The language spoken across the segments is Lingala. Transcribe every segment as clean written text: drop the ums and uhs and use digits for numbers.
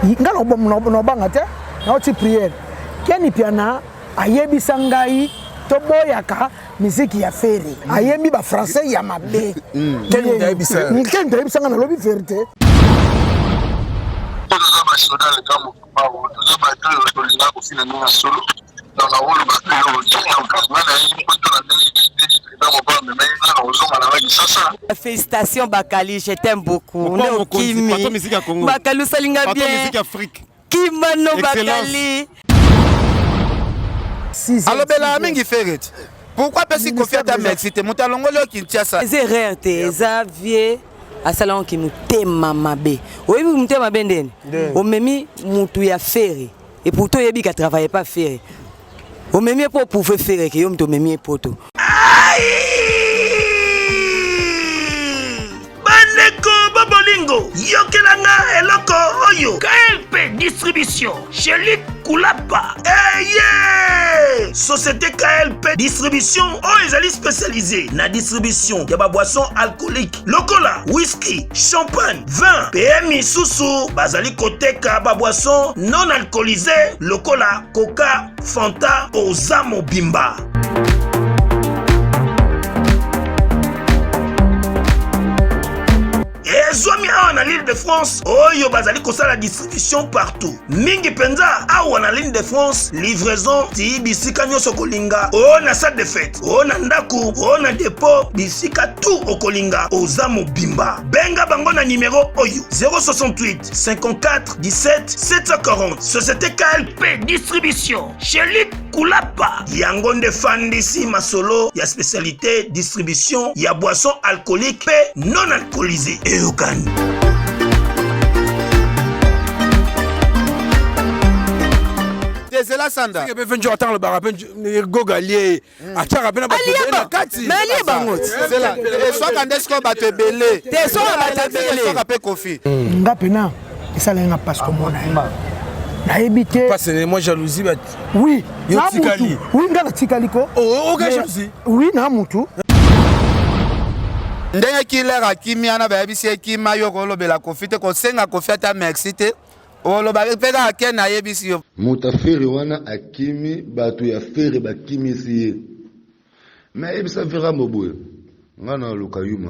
nga no banga te na oti prière keni piana ayebi sangai to boyaka miziki ya feri ayebi ba français ya mabe keni ayebi sanga na lobi vérité Félicitations Bakali, je t'aime beaucoup. Bakali salinga bien. Kimano Bakali. Alors bela mingi ferret. Pourquoi pas si confier ta mère si tu montes à l'ongolo qui tient ça? C'est rare te Xavier à salon qui nous tema mabe. Oui vous tema benden. O memi mutu ya ferry et pourtant yebi ka travailler pas ferry. O memi pour pouvoir faire que yom to memi poto. Bandeko Bobolingo, Yokelanga Eloko Oyo, KLP Distribution, chez Luc Koulapa. Yeah! Société KLP Distribution, ezali spécialisée na distribution de boissons alcooliques, lokola, whisky, champagne, vin, PMI Susu, bazali koteka boissons non alcoolisées, lokola, coca, fanta, ozamo bimba. Zomi awa l'île de France, oyo bazali kosala distribution partout. Mingi penza awa na l'île de France, livraison ti bisika nyoso kolinga. O na salle de fête, o na ndaku, o na dépôt, bisika tout okolinga. Ozamo bimba. Benga bango na numéro oyo 068 54 17 740. Société KLP Distribution. Chez Luc Koulapa. Yangonde Fandisi Masolo, ya spécialité distribution, ya boissons alcooliques et non alcoolisées. C'est la sanda. Je vais venir attendre le bar. Gogalier. Atara bena kati. Mais li bangot. C'est là. Et soit quand est-ce qu'on va te belé. T'es soit va te belé. Soit après Kofi. Nga pena. Et ça lenga passe comme on a. Na ebité. Parce que moi jalousie. Oui. Yo tikali. Oui, nga na tikali ko. Oh, ok jalousie. Oui, na mutu. Ndenge killer akimi ana ba yebisi ekima yo ko lobela Kofi te ko senga Kofi ata merci te. O loba peka akena yebisi yo. Mutafiri wana akimi batu ya feri bakimi siye. Mais ebisa vera moboye. Ngana lukayuma.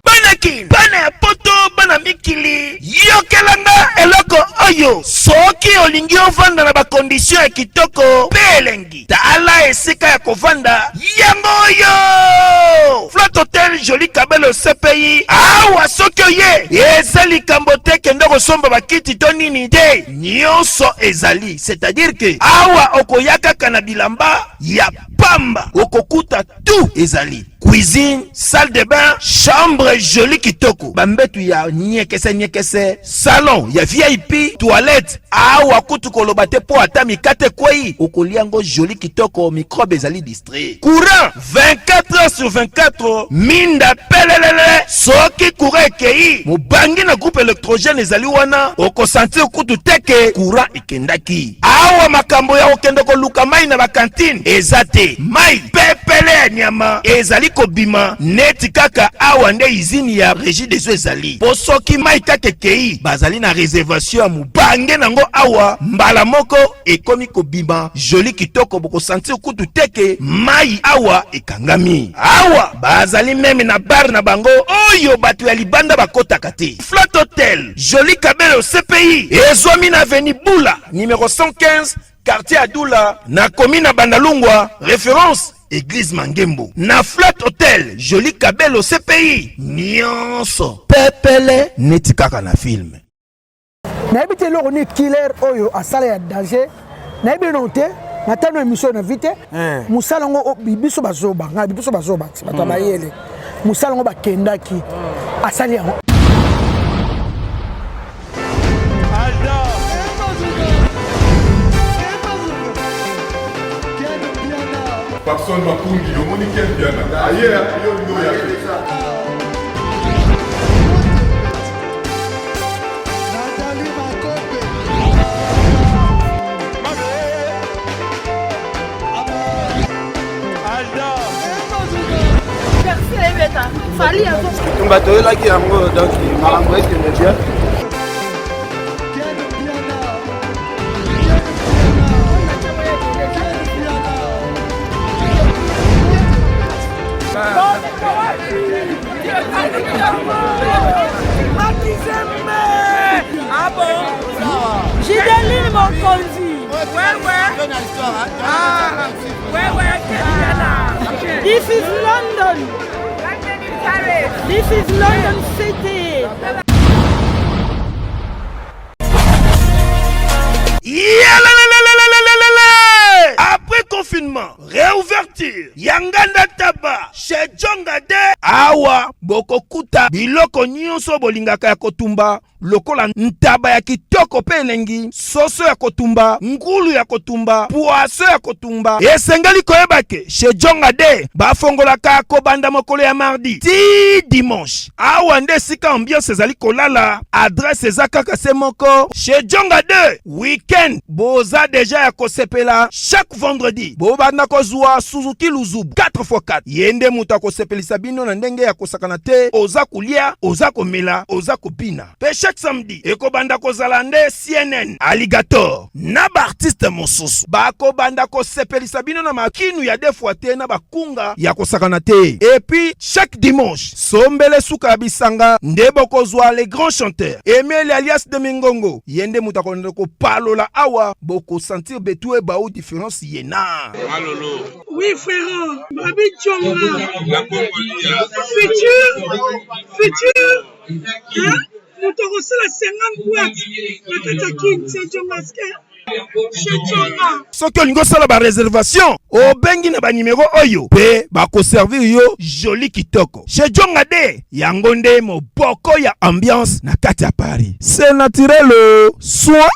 Banaki, bana ya poto, bana mikili. Yokelanga eloko oyo. Soki olingi ovanda na ba condition ya kitoko. Belengi. Tala esika ya kovanda. Yango oyo. Flat Hotel Joli Kabelo CPI. Awa soki oye. Ezali kambote kendo kosomba bakiti to nini te. Nyonso ezali. C'est-à-dire que awa okoyaka kanabilamba ya pamba. Okokuta tout ezali. Cuisine, salle de bain, chambre jolie kitoko. Bambetu ya nyekese, salon ya VIP, toilette. Awa kutu kolobate po atami kate kwei. Okoliango jolie kitoko, microbe ezali distrait. Courant 24 heures sur 24. Minda pelelele. Soki courant ekei. Mubangi na groupe électrogène ezali wana. Oko sentir kutu teke. Courant ikendaki. Awa makambo ya okendoko luka mai na bakantine. Ezate. Mai pepele nyama. Ezali kobima neti kaka awa nde izini ya régie des eaux ezali. Posoki mai kake kei bazali na réservation ya mubange nango awa mbala moko ekomi kobima joli kitoko boko sentir kutu teke mai awa ekangami. Awa bazali meme na bar na bango oyo batu ya libanda bakota kate. Flat Hotel Joli Kabelo CPI ezwami na avenue Bula numéro 115 quartier Adoula na commune Bandalungwa. Référence Église Mangembo. Na Flat Hotel Joli Kabelo CPI nyonso pepele neti kaka na film. Na ebite loko ni killer oyo asala ya danger. Na ebe note na tano émission na vite. Musala ngo bibiso bazoba, nga bibiso bazoba, bataba yele. Musala ngo bakendaki. Asali yango. Personne m'a pour dire, on est quel bien là. Ailleurs, il y a Fali avant. Tumba to la ki yango donc malambo eke media. mokonzi. This is London. This is London City. Après confinement, réouverture, Yanganda Taba, chez Djongade, Awa, Bokokuta, Biloko Nyonso Bolingaka ya Kotumba, lokola ntaba ya kitoko pe elengi, soso ya kotumba, ngulu ya kotumba, poaso ya kotumba. Esengeli koyebake, chez Djongade, bafongolaka kobanda mokolo ya mardi, ti dimanche. Awa nde sika ambiance ezali kolala, adresse ezakaka se moko, chez Djongade, weekend, boza deja ya kosepela, chaque vendredi, bobanda kozwa Suzuki Luzub, 4x4. Yende muta kosepelisa bino na ndenge ya kosakana te, oza kulia, oza komela, oza kopina. Pe chaque samedi, ekobanda kozala nde CNN, Alligator, na ba artiste mosusu. Bako banda kosepelisa bino na makinu ya defwa te na bakunga ya kosakana te. Et puis, chaque dimanche, sombele suka bisanga, nde bokozwa les grands chanteurs. Emile alias de Mingongo, yende muta ko palola awa, boko sentir betue bao différence yena. Malolo. Oui, frère. Babi Djonga. La Congolia. Futur. Hein? Nous t'aurons la 50 boîtes. La Katakin, c'est Djongaske. Soki olingo sala ba réservation, obengi na ba numéro oyo pe ba ko servir yo joli kitoko. Chez Djongade, yango nde moboko ya ambiance na kati ya Paris. C'est naturel, soit.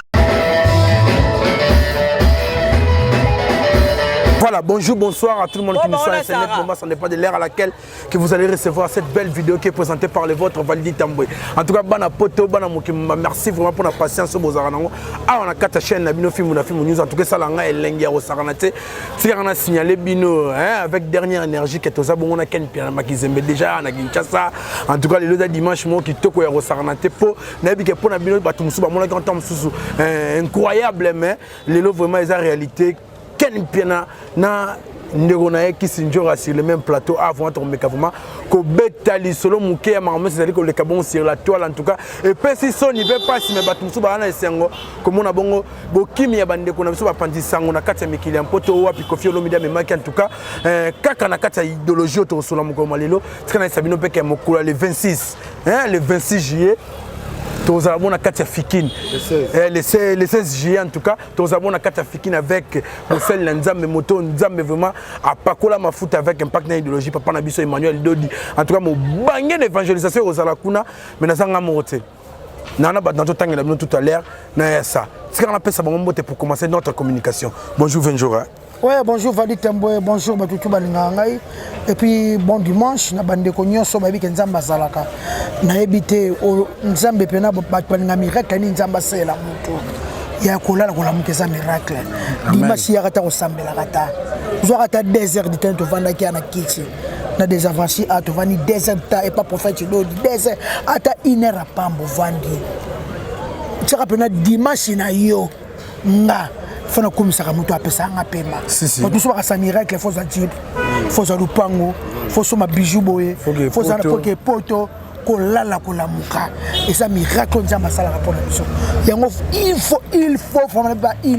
Voilà, bonjour, bonsoir à tout le monde qui nous suit sur Internet. Ça dépend de l'heure à laquelle que vous allez recevoir cette belle vidéo qui est présentée par le vôtre Validi Tamboué. En tout cas, bana poto, bana mokima, merci vraiment pour la patience au Bozaranango. Ah, on a 4 chaînes, la bino film, news. En tout cas, ça l'a et l'engia au Saranate. Si on a signalé bino, avec dernière énergie, qui est aux abonnés, on a Ken Pierre Makizembe déjà, on a Kinshasa. En tout cas, le lundi dimanche, moi qui toko au Saranate, po, nabi qui pour la bino, batumsuba, mon entend incroyable, mais les lots vraiment, ils ont réalité. Ken Piana na ndeko na qui sinjora sur le même plateau avant ton mécavement ko betali solo muke ya marmé c'est-à-dire que le cabon sur la toile en tout cas et puis si son il veut pas si me batu so bana esengo comme on a bongo bokimi ya bandeko na biso ba pandi sango na kati ya mikili mpoto wapi kofi olomida me maki en tout cas kaka na kati ya idéologie to solo moko malelo tsana sabino peke mokula le 26 le 26 juillet. Tous avons la carte Fikine, le 16 juillet en tout cas, tous avons la carte Fikine avec Moussel Nzambe Moto Nzambe vraiment à Pakola ma foot avec impact na idéologie papa na biso Emmanuel Dodi. En tout cas mon bangé d'évangélisation aux Alakuna, mais nazanga moté. Nana ba dans tout temps tout à l'heure na ça. Ce qu'on appelle ça pour commencer notre communication. Bonjour Venjora. Ouais, bonjour Validi Tamboué, bonjour Batutu Balingangai. Et puis bon dimanche, na bande ko nyonso ba biki nzamba zalaka. Na ebité o nzambe pena ba balinga miracle ni nzamba sela mutu. Ya kolala kola mukeza miracle. Dimanche ya kata ko sambela kata. Zo kata 2 heures de temps to vanda ki na kiti. Na des avances à to vani 2 heures ta et pas prophète do 2 heures ata 1 heure pambo vandi. Tsaka pena dimanche na yo nga fona komisaka mutu apesa nga pema bato so bakasa miracle faut dire faut za lupango faut so ma bijou boye faut za poke poto kolala kolamuka eza miracle nzamba sala rapona biso yango il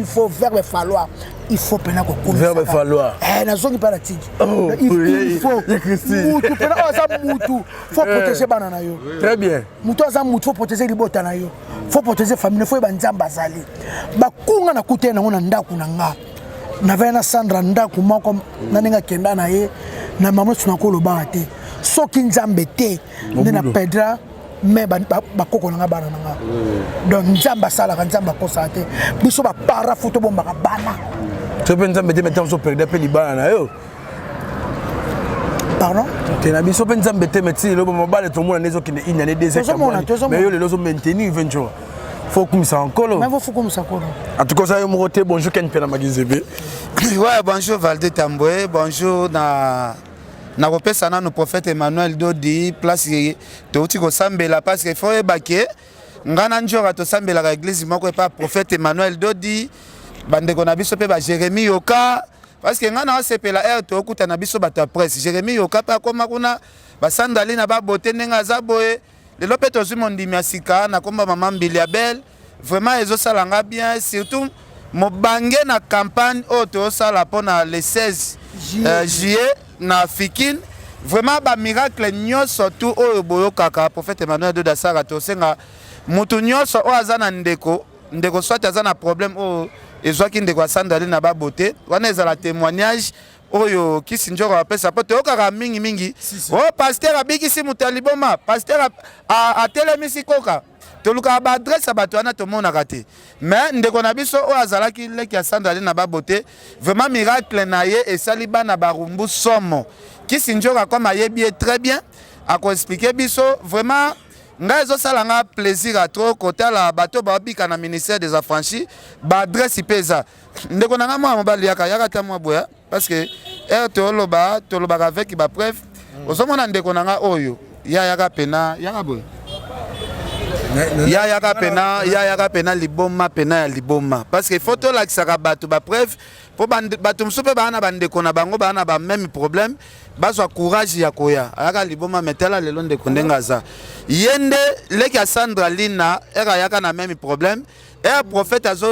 faut verbe falloir il faut pena ko komisa verbe falloir na zongi para tiki il faut mutu pena oza mutu faut protéger bana na yo très bien mutu oza mutu faut protéger libota na yo faut protéger famille faut ba nzamba zali bakunga na kute na ngona ndaku na nga na vena Sandra ndaku moko na ninga kenda na ye na mama tunakolo ba te soki nzambe te na pedra me bakoko na nga bana na nga donc nzamba sala ka nzamba kosa te biso ba para foto bomba ka bana tu peux nzambe te mettre so perdre pe libana na yo pardon te na biso pe nzambe te mettre lo bomba bale to mona nezo kine ina ne des mais yo le lozo maintenir 20 jours faut comme ça encore mais faut comme ça encore en tout cas ça yo moté bonjour Ken Pena Magizebe ouais bonjour Validi Tamboué bonjour na kopesa na no prophète Emmanuel Dodi place touti ko sambela parce que faut ebake ngana njora to sambela ka église moko pa prophète Emmanuel Dodi bande ko na biso pe ba Jérémie Yoka parce que ngana sepela air to kuta na biso bata presse Jérémie Yoka pa koma kuna ba sandali na ba bote nenga za boye le lopeto zu mondimi asika na komba maman Biliabel vraiment ezo salanga bien surtout mobange na campagne oto sala pona le 16 juillet na Fikine. Vraiment ba miracle nyonso tout oyo boyo kaka prophète Emmanuel de Dasara to senga mutu nyonso o azana ndeko soit azana problème o ezwaki ndeko asandali na ba beauté wana ezala témoignage oyo kisinjoko apesa po to kaka mingi o pasteur abiki mutu aliboma pasteur a telemisi koka toluka ba adresse bato wana to mona kate mais ndeko na biso o azalaki leki asandali na ba beauté vraiment miracle na ye esali bana barumbu somo Kisinjoka comme ayebi très bien à expliquer biso vraiment nga ezosala nga plaisir à trop côté la bateau babika na ministère des affranchis ba adresse pesa ndeko na nga mwa mobali yaka ta mwa boya parce que toloba avec ba preuve ozomona ndeko na nga oyo yaka pena yaka boya yaka pena liboma pena ya liboma parce que photo la kisaka bato ba preuve po bato msupe bana bandeko na bango bana ba même problème bazwa courage ya koya ayaka liboma metela lelo ndeko ndenga za yende leki Sandra Lina era yaka na même problème et prophète azo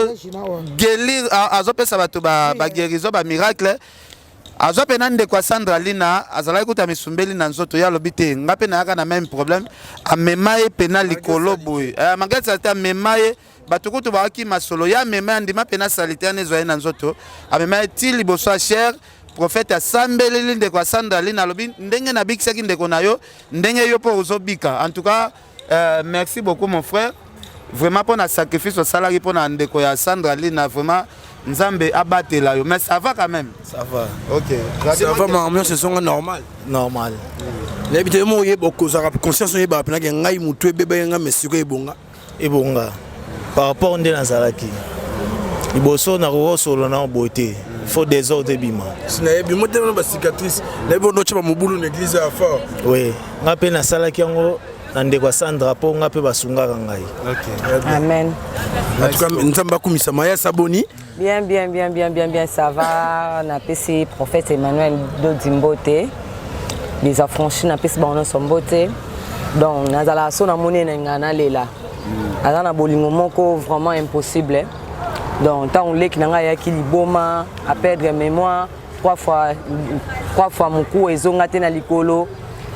guérir azo pesa bato ba guérison ba miracle azo pena ndeko Sandra Lina azala ikuta misumbeli na nzoto ya lobite ngape na yaka na même problème amemaye pena likolo boy magati ta memaye batukutu baaki masolo ya memaye ndima pena salite anezo na nzoto amemaye ti liboso a cher prophète asambeleli ndeko Sandra Lina lobi ndenge na bikisaki ndeko na yo ndenge yo po uzobika en tout cas merci beaucoup mon frère vraiment pour na sacrifice au salarié pour na ndeko ya Sandra Lina vraiment Nzambe abatela yo mais ça va quand même ça va OK ça va mais ambiance sont normal l'habitude mo yebo ko za conscience yeba pena ke ngai mutu ebebe nga mesiko ebonga par rapport ndé nazalaki liboso na ko solo na beauté faut des ordres bima sina bima te ba cicatrice na bono tshaba mobulu na église ya fort oui nga pe na salaki yango na ndeko Sandra po nga pe basungaka ngai amen en tout cas nzamba kumisa maya saboni bien ça va na PC prophète Emmanuel Dodimbote les affranchis na PC baona sombote donc nazala so na moni na ngana lela azana bolingo moko vraiment impossible donc tant leki nanga ya ki liboma à perdre mémoire trois fois muku ezonga te na likolo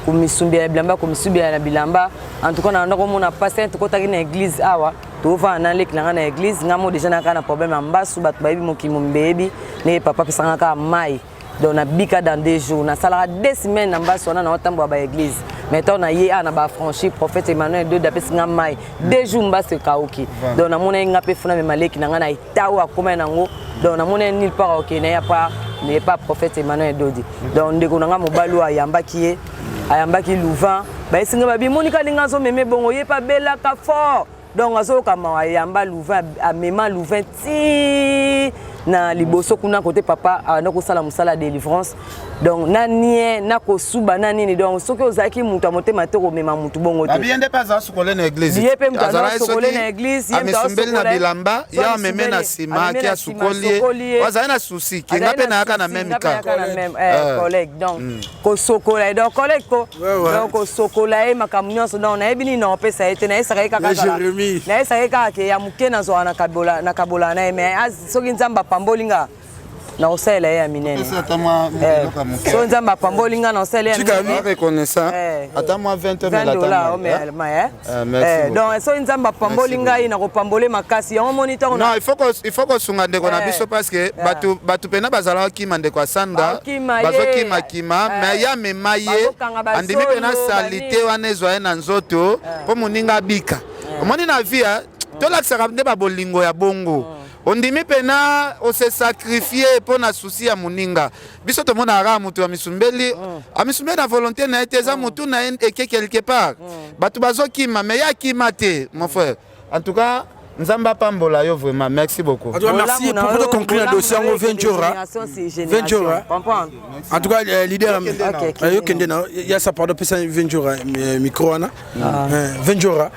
komisumbia bilamba komisumbia na bilamba en tout cas na ndako mona passer to kota na église awa to va na leki nanga na église ngamo déjà na kana problème ambasu bat baby mokimo mbebi ne papa pesanga ka mai donc na bika dans 2 jours na sala 2 semaines ambasu na otambo ba église maintenant na ye na ba franchi prophète Emmanuel de dapesinga mai 2 jours mbase kaoki donc na mona nga pe funa me maleki nanga na itawa koma nango donc na mona nulle part OK na ya pas n'est pas prophète Emmanuel Dodi donc ndeko nanga mobalo ayambaki Louvain ba esinga ba bimonika linga zo meme bongo ye pa bela ka fort donc azo kama ayamba Louvain amema Louvain ti na liboso kuna côté papa na ko sala musala délivrance donc nani na ko suba nani ni donc soki ozaki mutu amotema te ko mema mutu bongo te bien de pas asukole na église yepe mutu asukole na église yepe asumbeli na bilamba ya meme na sima ki asukoli waza na souci ki ngape na aka na même cas collègue donc ko sokola donc collègue ko donc ko sokola e makamunyo donc na ebini na opesa ete na esaka kaka na esaka kaka ke ya mukena zo na kabola na mais soki nzamba pambolinga na osela ya minene so nzamba pambolinga na osela ya minene reconnaissant ata moi $20 donc so nzamba pambolinga ina ko pambole makasi ya moniteur non il faut que sunga ndeko na biso parce que batu pena bazala ki mande kwa Sandra bazoki makima mais ya memaye andimi pena salite wana ezwa na nzoto po muninga bika omoni na via to la tsaka ba bolingo ya bongo ondimi pena o se sacrifier pour na souci ya muninga biso to mona ra mutu ya misumbeli amisumbeli na volonté na eteza mutu na eke quelque part batu bazokima mais ya kimate mon frère en tout cas nzamba pambola yo vraiment merci beaucoup merci pour conclure le dossier en 20 jours en tout cas leader yo kende na ya sa pardon pesa 20 jours micro ana 20 jours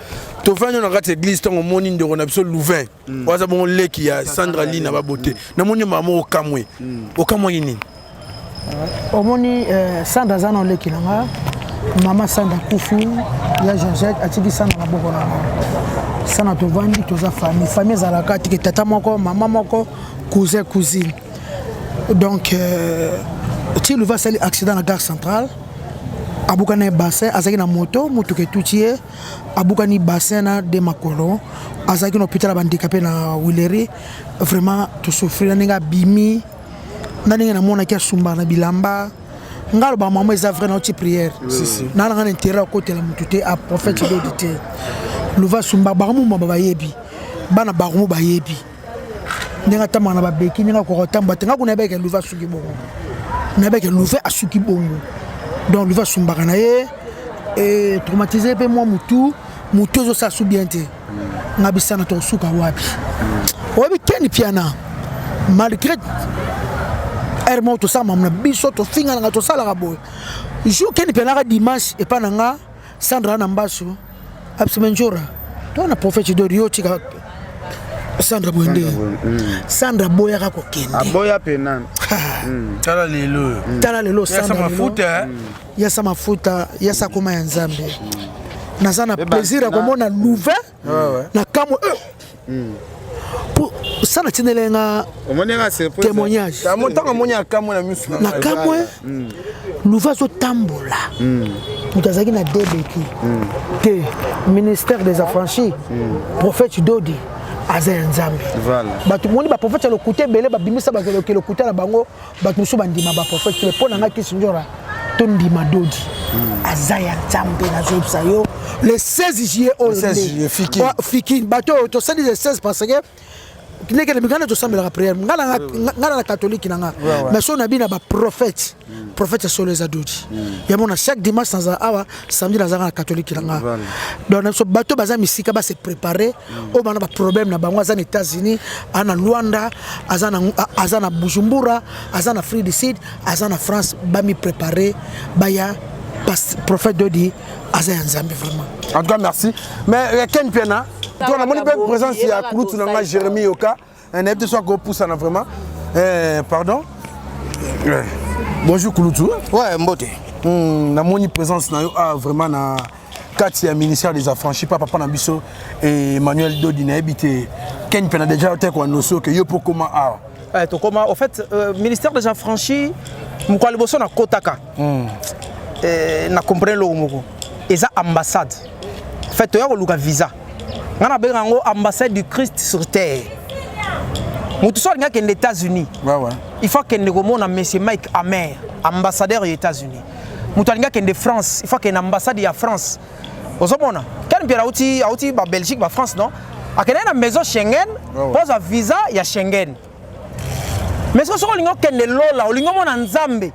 to vanyo na kati église tongo moni ndeko na biso Louvain waza bon leki ya Sandra Lina ba beauté na moni mama okamwe yini omoni Sandra zana leki nanga mama Sandra kufi ya Georgette atiki Sandra na boko na sana tovandi toza famille ezalaka tike tata moko mama moko cousin cousine donc ti luva sali accident na gare centrale abukana bassin azaki na moto mutuke tutie abukani bassin na de makolo azaki na hôpital bandikapé na Wileri vraiment to souffrir ninga bimi ndani na mona ki asumba na bilamba ngalo ba maman eza vrai na ti prière na na intérêt côté la mututé a prophète d'odité luva sumba ba mu ba yebi bana ba mu ba yebi ninga tamana ba beki ninga ko tamba tenga kuna beke luva suki bongo na beke luva asuki bongo donc luva sumba kana ye et traumatisé pe moi mutu zo sa su bien te ngabisana to suka wapi wapi teni piana malgré hermo to sa mamna biso to finga nga to sala ka boy jour keni piana dimanche et pas nanga Sandra Nambaso absemenjora to na prophète de Rio tika Sandra Boende Sandra boya ka ko kende aboya penan tala lelo Sandra mafuta yasa mafuta yasa koma ya Nzambe nazana plaisir à komona nouvelle na kamo pour ça na tinelenga témoignage na kamo nouvelle so tambola mutazaki na debeki te ministère des affranchis prophète Dodi Azen Nzambe batu moni ba prophète le côté belé ba bimisa ba le côté na bango batu musu bandima ba prophète le pona ngaki sinjora tondi madodi azaya Nzambe na zopsa yo le 16 juillet au fiki bato to sali le 16 parce que n'est-ce que ngana to sambela prière ngana na catholique nanga mais so na bina ba prophète sur les adultes ya mona chaque dimanche sans awa samedi na zanga catholique nanga donc so bato baza misika ba se préparer o bana ba problème na bango za États-Unis ana Luanda azana Bujumbura azana Free du Sud azana France ba mi préparer ba ya prophète Dodi Azen Nzambe vraiment en tout cas merci mais Ken Piana toi na moni belle présence ya Kulutu nanga Jérémy Yoka un hebdo soit go pousse na vraiment pardon bonjour Kulutu ouais mbote na moni présence na yo vraiment na kati ya ministère des affranchis papa na biso et Emmanuel Dodi na habité Ken Piana déjà te ko noso que yo pour comment to comment en fait ministère des affranchis mkwali boso na kotaka na comprendre lo moko eza ambassade en fait yo ko luka visa ngana bengango ambassade du Christ sur terre mutu so nga kende États-Unis il faut kende ko mona monsieur Mike Amer ambassadeur des États-Unis mutu nga kende France il faut kende ambassade ya France ozomona kan pera auti ba Belgique ba France non akene na maison Schengen pose visa ya Schengen mais so lingo kende lola olingo mona Nzambe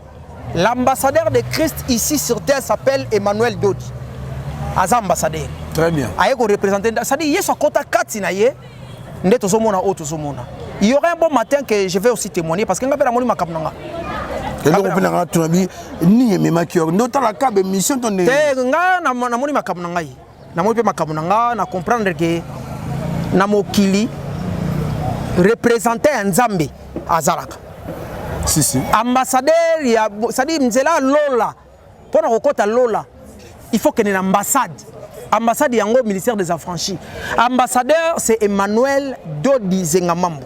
l'ambassadeur de Christ ici sur terre s'appelle Emmanuel Dodi Aza ambassadeur. Très bien. Aye ko représenter ça dit yeso kota kati na ye nde tozomona o tozomona. Il y aura un bon matin que je vais aussi témoigner parce que ngapela moni makapnanga. Et là on peut na tunabi ni mema kiyo ndota la kabe mission ton te nga na moni makapnanga yi. Na moni pe makapnanga na comprendre que na mokili représenter Nzambe azalaka. Si. Ambassadeur ya ça dit mzela lola. Pona kokota lola. Il faut qu'il y ait une ambassade. Ambassade yango ministère des affranchis. Ambassadeur c'est Emmanuel Dodi Zengamambo.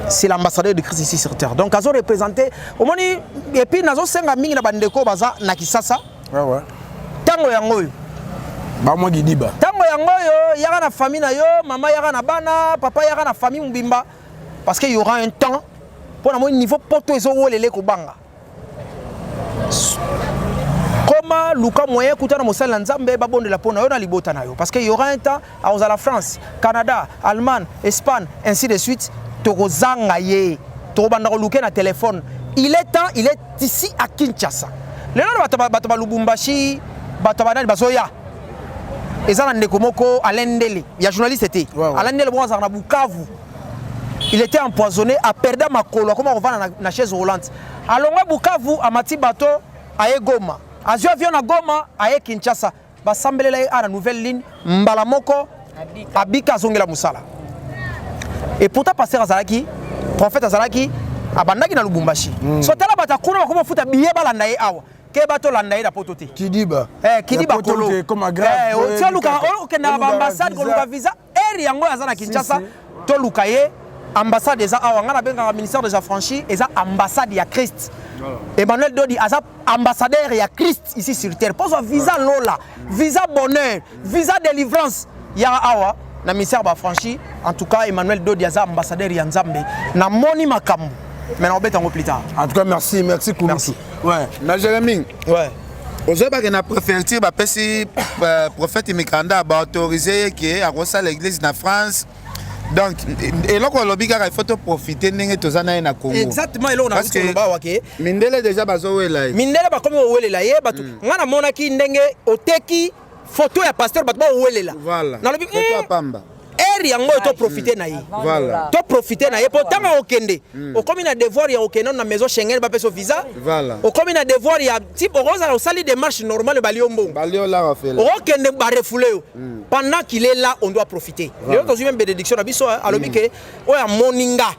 C'est l'ambassadeur de Christ ici sur terre. Donc azo représenté au moni et puis nazo senga mingi na bandeko baza na Kisasa. Ouais. Tango yango yo. Ba mo gidiba. Tango yango yo yaka na famille na yo, maman yaka na bana, papa yaka na famille mbimba parce qu'il y aura un temps pour na mo niveau poto ezo wolele ko banga. Comment Luka moyen kutana mosala Nzambe babonde la pona yo na libota na yo parce que il y aura un temps à la France, Canada, Allemagne, Espagne ainsi de suite tokozanga ye to banda ko luka na téléphone il est ici à Kinshasa lelo bato ba Lubumbashi bato banani bazoya ezana ndeko moko Alendele ya journaliste était Alendele bon na Bukavu il était empoisonné a perdu makolo comment on va na chaise roulante alonga Bukavu amati bato aye Goma azio avion na Goma aye Kinshasa basambelela ye ana nouvelle ligne mbala moko abika zongela musala et pourtant pasteur azalaki prophète azalaki abandaki na Lubumbashi so tala batakuna bakoma futa biye balanda ye awa ke bato landa ye na potote Kidiba Kidiba kolo comme grave o tialuka o kenda ba ambassade ko luka visa yango aza na Kinshasa to lukaye ambassade eza awa nga na benga ministère des affranchis eza ambassade ya Christ. Emmanuel Dodi aza ambassadeur ya Christ ici sur terre. Pour visa lola, visa bonheur, visa délivrance ya awa na ministère ba affranchi. En tout cas Emmanuel Dodi aza ambassadeur ya Nzambe na moni makambo. Mais on bête en plus tard. En tout cas merci Koulou. Merci. Ouais, na Jérémy. Ouais. Ozoba que na préfecture ba pesi prophète Mikanda ba autorisé que a reçu l'église na France. Donc et là qu'on lobby il faut profiter ndenge tozana na Congo. Exactement et là on a vu ba wake. Mindele déjà bazo wela. Mindele ba comme welela ye batu. Ngana mona ki ndenge oteki photo ya pasteur batu ba welela. Voilà. Na lobi photo ya pamba. Eri yango to profiter na ye. Voilà. To profiter na ye pourtant okende. O comme na devoir ya okende na maison Schengen ba peso visa. Voilà. O comme na devoir ya type rosa au sali démarche normale baliombo. Balio la va faire. Okende ba refoulé. Pendant qu'il est là, on doit profiter. Les autres ont une bénédiction à biso à l'obike o ya moninga.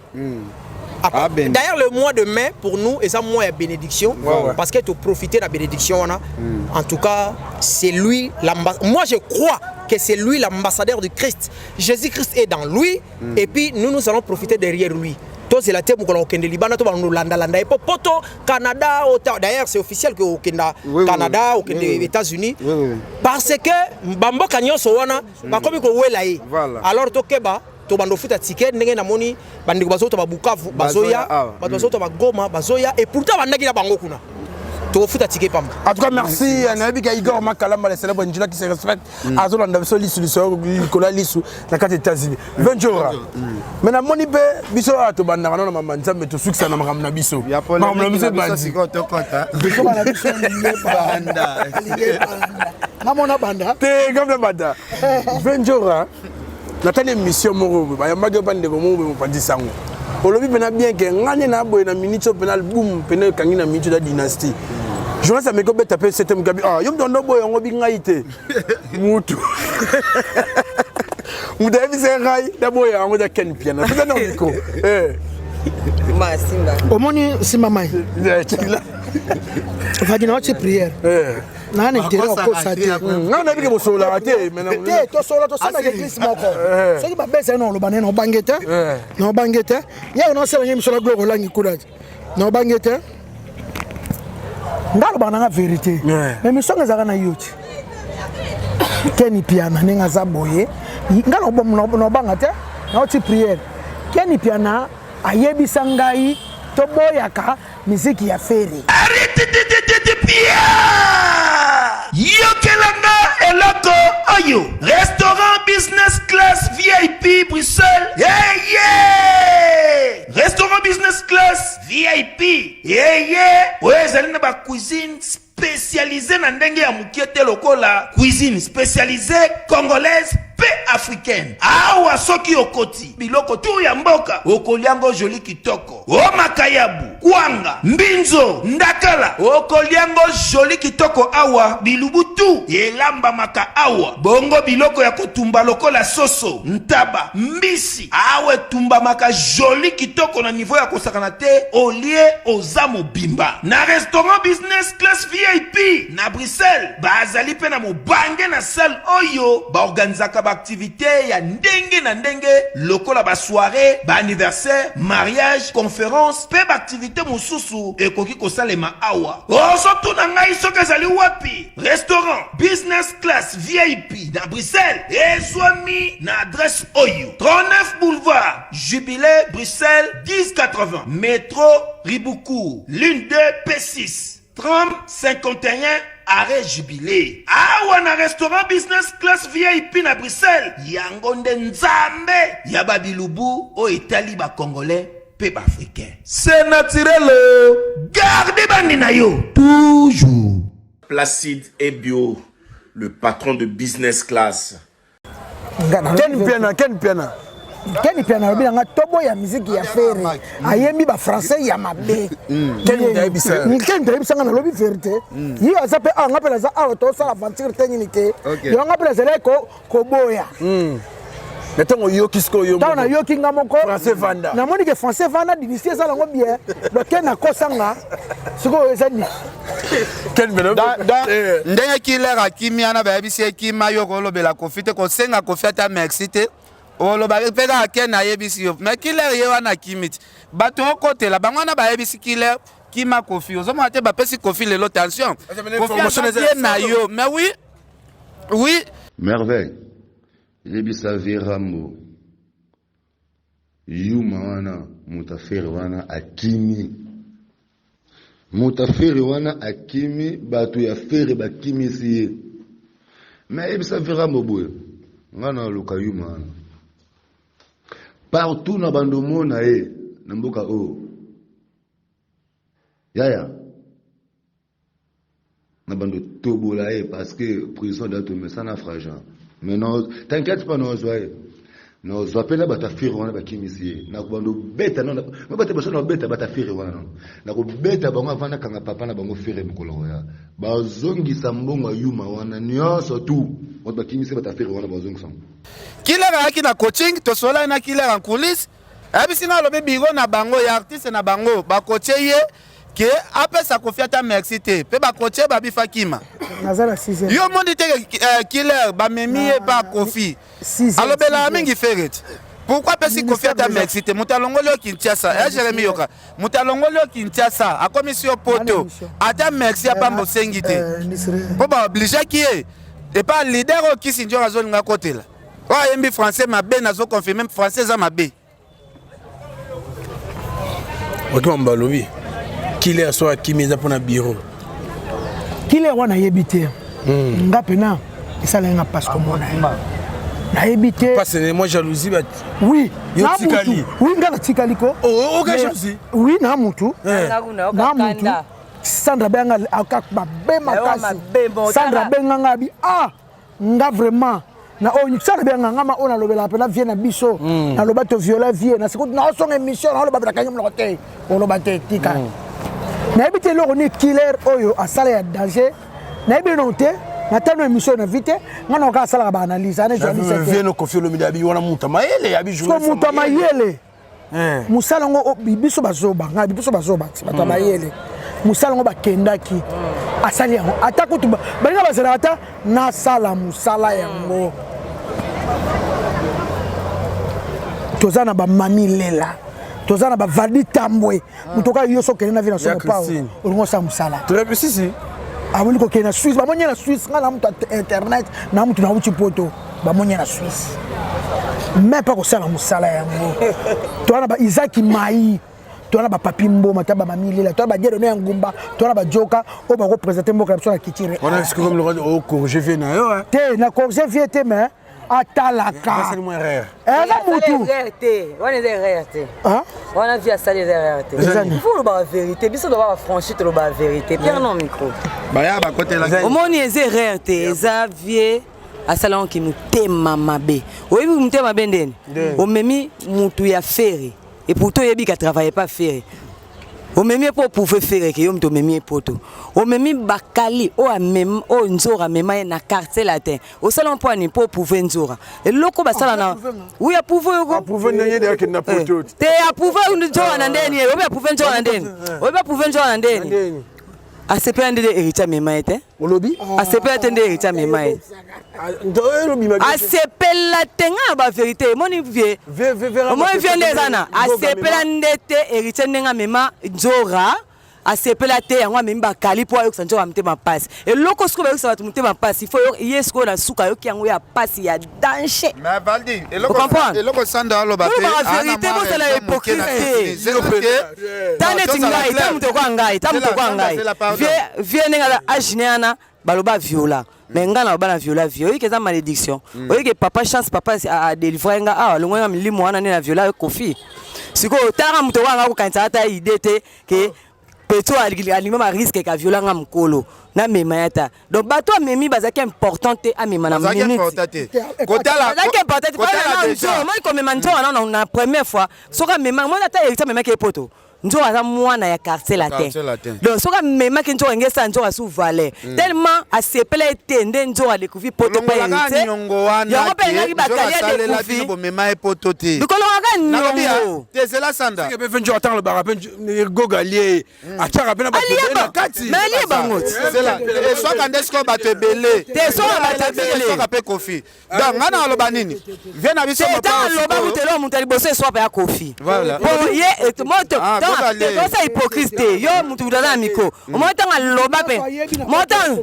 D'ailleurs le mois de mai pour nous et ça mois de bénédiction parce que tu profiter de la bénédiction en tout cas c'est lui l'ambassadeur. Moi je crois que c'est lui l'ambassadeur du Christ. Jésus-Christ est dans lui et puis nous allons profiter derrière lui. Toi c'est la terre pour qu'on ait Liban, toi on landa et poto Canada, d'ailleurs c'est officiel que au Canada, au États-Unis parce que bambo kanyo sowana ba comme ko welaye. Alors to keba to bando futa ticket ndenge na moni bandiko bazo to ba Bukavu bazoya bazo to ba Goma bazoya et pourtant bandaki na bango kuna to futa ticket pamba. En tout cas merci nabi ka Igor Makalamba les célèbres njila qui se respecte azola ndabiso lisu Nicolas lisu na kati États-Unis 20 jours mais na moni be biso to banda na mama nzambe to sukisa na makam na biso makam na biso bandi to kota biso na biso banda na mona banda te gamla banda 20 jours natali mission moko ba yamage bande ko mo pandi sango olobi pena bien que ngane na boy na minute penal boom pena kangi na minute da dynastie journaliste ameko beta pe 7e gabi yom dondo boy ngo bi ngaite mutu muda bi se ngai da boy ngo da ken piana pena no ko ma simba omoni simba mai vagina wache prière nani tero ko sati ngana bi ke bosola ate mena to solo to sama ke Christ moko so ki ba bese no lo banene no bangete no bangete ya no sala ngemi sola gloire langi kuraje no bangete ngalo bana nga vérité mais mi songa zaka na yoti keni piana ninga za boye ngalo bom no bangate na oti prière keni piana ayebisa ngai to boyaka miziki ya feri yokelanga eloko oyo restaurant business class VIP Bruxelles restaurant business class VIP oyo ezali na ba cuisine spécialisée na ndenge ya mukiete lokola cuisine spécialisée congolaise pe africaine awa soki okoti biloko tu ya mboka okoliango joli kitoko o makayabu kwanga mbinzo ndakala okoliango joli kitoko awa bilubutu elamba maka awa bongo biloko ya kotumba lokola soso ntaba mbisi awe tumba maka joli kitoko na niveau ya kosakana te olie oza mobimba na restaurant business class VIP na Bruxelles bazali pe na mobange na salle oyo ba organizaka ba activité ya ndenge na ndenge lokola ba soirée ba anniversaire mariage conférence pe ba activité mosusu ekoki kosalema awa oso tuna ngai soki ezali wapi restaurant business class VIP na Bruxelles ezwami na adresse oyo 39 boulevard Jubilé Bruxelles 1080 métro Riboucourt l'une 2 P6 30 51 arrêt Jubilé. Awa na restaurant business class VIP na Bruxelles. Yango nde nzambe ya babilubu o Italie ba congolais pe ba africain. C'est naturel. Gardez bandi na yo toujours. Placide et Bio, le patron de business class. Ken piana. Keni piana robina nga tobo ya muziki ya fere ayembi ba français ya mabe Keni ndebisa nga na lobi vérité yi azape nga pela za awa to sala aventure tengini ke yo nga pela zele ko boya Mettons yoki sko yo. Taona yoki nga moko français vanda. Na moni ke français vanda dynastie ça lango bien. Le ken akosanga siko ezani. Ken melo. Ndenge ki lera kimi ana ba bisi ki mayo ko lobela ko fite ko senga ko fete merci te. olobaki mpe kaka ke nayebisi yo mais killer ye wana kimiti bato okotela bango wana bayebisi killer kima kofi ozomona te bapesi kofi lelo tension kofi na yo mais oui merveille yebisa Verambo yuma wana mutaferi wana akimi bato ya fere bakimi siye mais yebisa Verambo boye ngana luka yuma wana partout na bandomo na ye na mboka o yaya na bando tobola ye parce que prison d'atome ça na fragile mais non t'inquiète pas non zoye non zoapela batafiri wana bakimisi na bando beta non mais bata baso na beta batafiri wana na ko beta bango avanda kanga papa na bango fere mukolo ya bazongisa mbongo yuma wana nyonso tu watu bakimisi batafiri wana bazongisa killer aki na coaching to sola na killer en coulisses abisina lobe bigo na bango ya artiste na bango ba coacher ye ke apesa confiata merci te pe ba coacher ba bifa kima nazala 6e yo mondi te killer ba memi e ba kofi alobela mingi feret pourquoi pesi confiata merci te mutalongolo Kinshasa Jérémy Yoka mutalongolo Kinshasa a commission poto ata merci apa mbosengi te po ba obligé ki et pas leader qui sinjo azol nga kotela wa yembi français mabe nazo confirmer français za mabe Oto mbalobi killer so akimiza pona bureau killer wana yebite nga pena esala nga passe comme on na yebite parce que moi jalousie ba oui yo tikali oui nga na tikali ko aucun jalousie oui na mutu Sandra benga akakba be makasi Sandra benga ngabi nga vraiment na Sandra benga ngama ona lobela pena vie na biso na lobato viola vie na sikout na songa émission na lobata kanyum lokote on lobate tika na ebite loko ni killer oyo asala ya danger na ebi note na tano émission na vite ngana ka sala ba analyse ana journaliste vie no confie le media bi wana muta mayele ya bi journaliste muta mayele musala ngo biso bazoba nga biso bazoba bata mayele musala ngo bakendaki asali yango ata kutu balinga bazela ata na sala musala yango tozana ba mami lela tozana ba Vadi Tambwe mutoka yoso kena vina so pa ulingo sa musala très bien si abuli ko kena Suisse ba monya na Suisse ngala mutu internet na mutu na uchi poto ba monya na Suisse mais pas ko sala musala yango tozana ba Isaac Mai tona ba papi mboma ta ba mamilela tona ba diero na ngumba tona ba joka o ba ko présenter mboka na kitire on a ce comme le au corriger vie na yo te na corriger vie te mais atalaka c'est moins rare na mutu on est RRT on a vu à ça les RRT il faut la vérité biso doit ba franchir to ba vérité pierre non micro ba ya ba côté la omoni ez RRT Xavier asalon ki mutema mabe oyebi mutema mabe ndeni omemi mutu ya feri et pourtant il y a travaillé pas faire au même pour pouvoir faire que yom to même poto au même bakali o même o nzora même na quartier latin au salon point ni pour pouvoir nzora et loko basala na oui a pouvoir ndenge de que na poto te a pouvoir nzora na ndeni o ba pouvoir nzora na ndeni o ba pouvoir nzora na ndeni a se peut ndede héritier même ete olobi a se peut ndede héritier même ete asepela tenga ba vérité moni vie moi vient des ana asepela ndete héritier ndenga mema nzora asepela te yango memi bakali po ayo sanjo amte ma passe et loko sko ba yo sa mte ma passe il faut yesko na suka yo kiango ya passe ya danger mais Valdi et loko sanda lo ba la vérité bo c'est la hypocrisie tane tingai tamuto kwa ngai vie nenga ajineana baloba viola mais ngana bana viola viol que ça malédiction oye que papa chance papa a délivrer nga ah longo nga milimo wana na viola kofi siko tara muto wanga ko kanza ata idée te que peto alima ma risque ka viola nga mkolo na mema yata donc bato memi bazaki importante a mema na minute kotala bazaki importante kotala moi comme manjo na première fois soka mema moi ata héritier mema ke poto nzo aza mwana ya quartier latin donc soka mema ke nzo ngesa nzo asu valer tellement asepela etende nzo a découvrir poto pa héritier yango wana yango pe ngaki bakali a découvrir bo mema e poto te bikolo ngaka niongo c'est la sanda que peut attends le bar goga lié a tchara pena ba mais lié bango c'est là et soit quand est-ce qu'on va te belé te so ba te belé so ka pe kofi donc ngana loba nini viens na biso mo pa loba mutelo mutali bosse so pa ya kofi voilà bon ye moto donc ça hypocrite yo mutu dana miko mo tanga loba pe mo tanga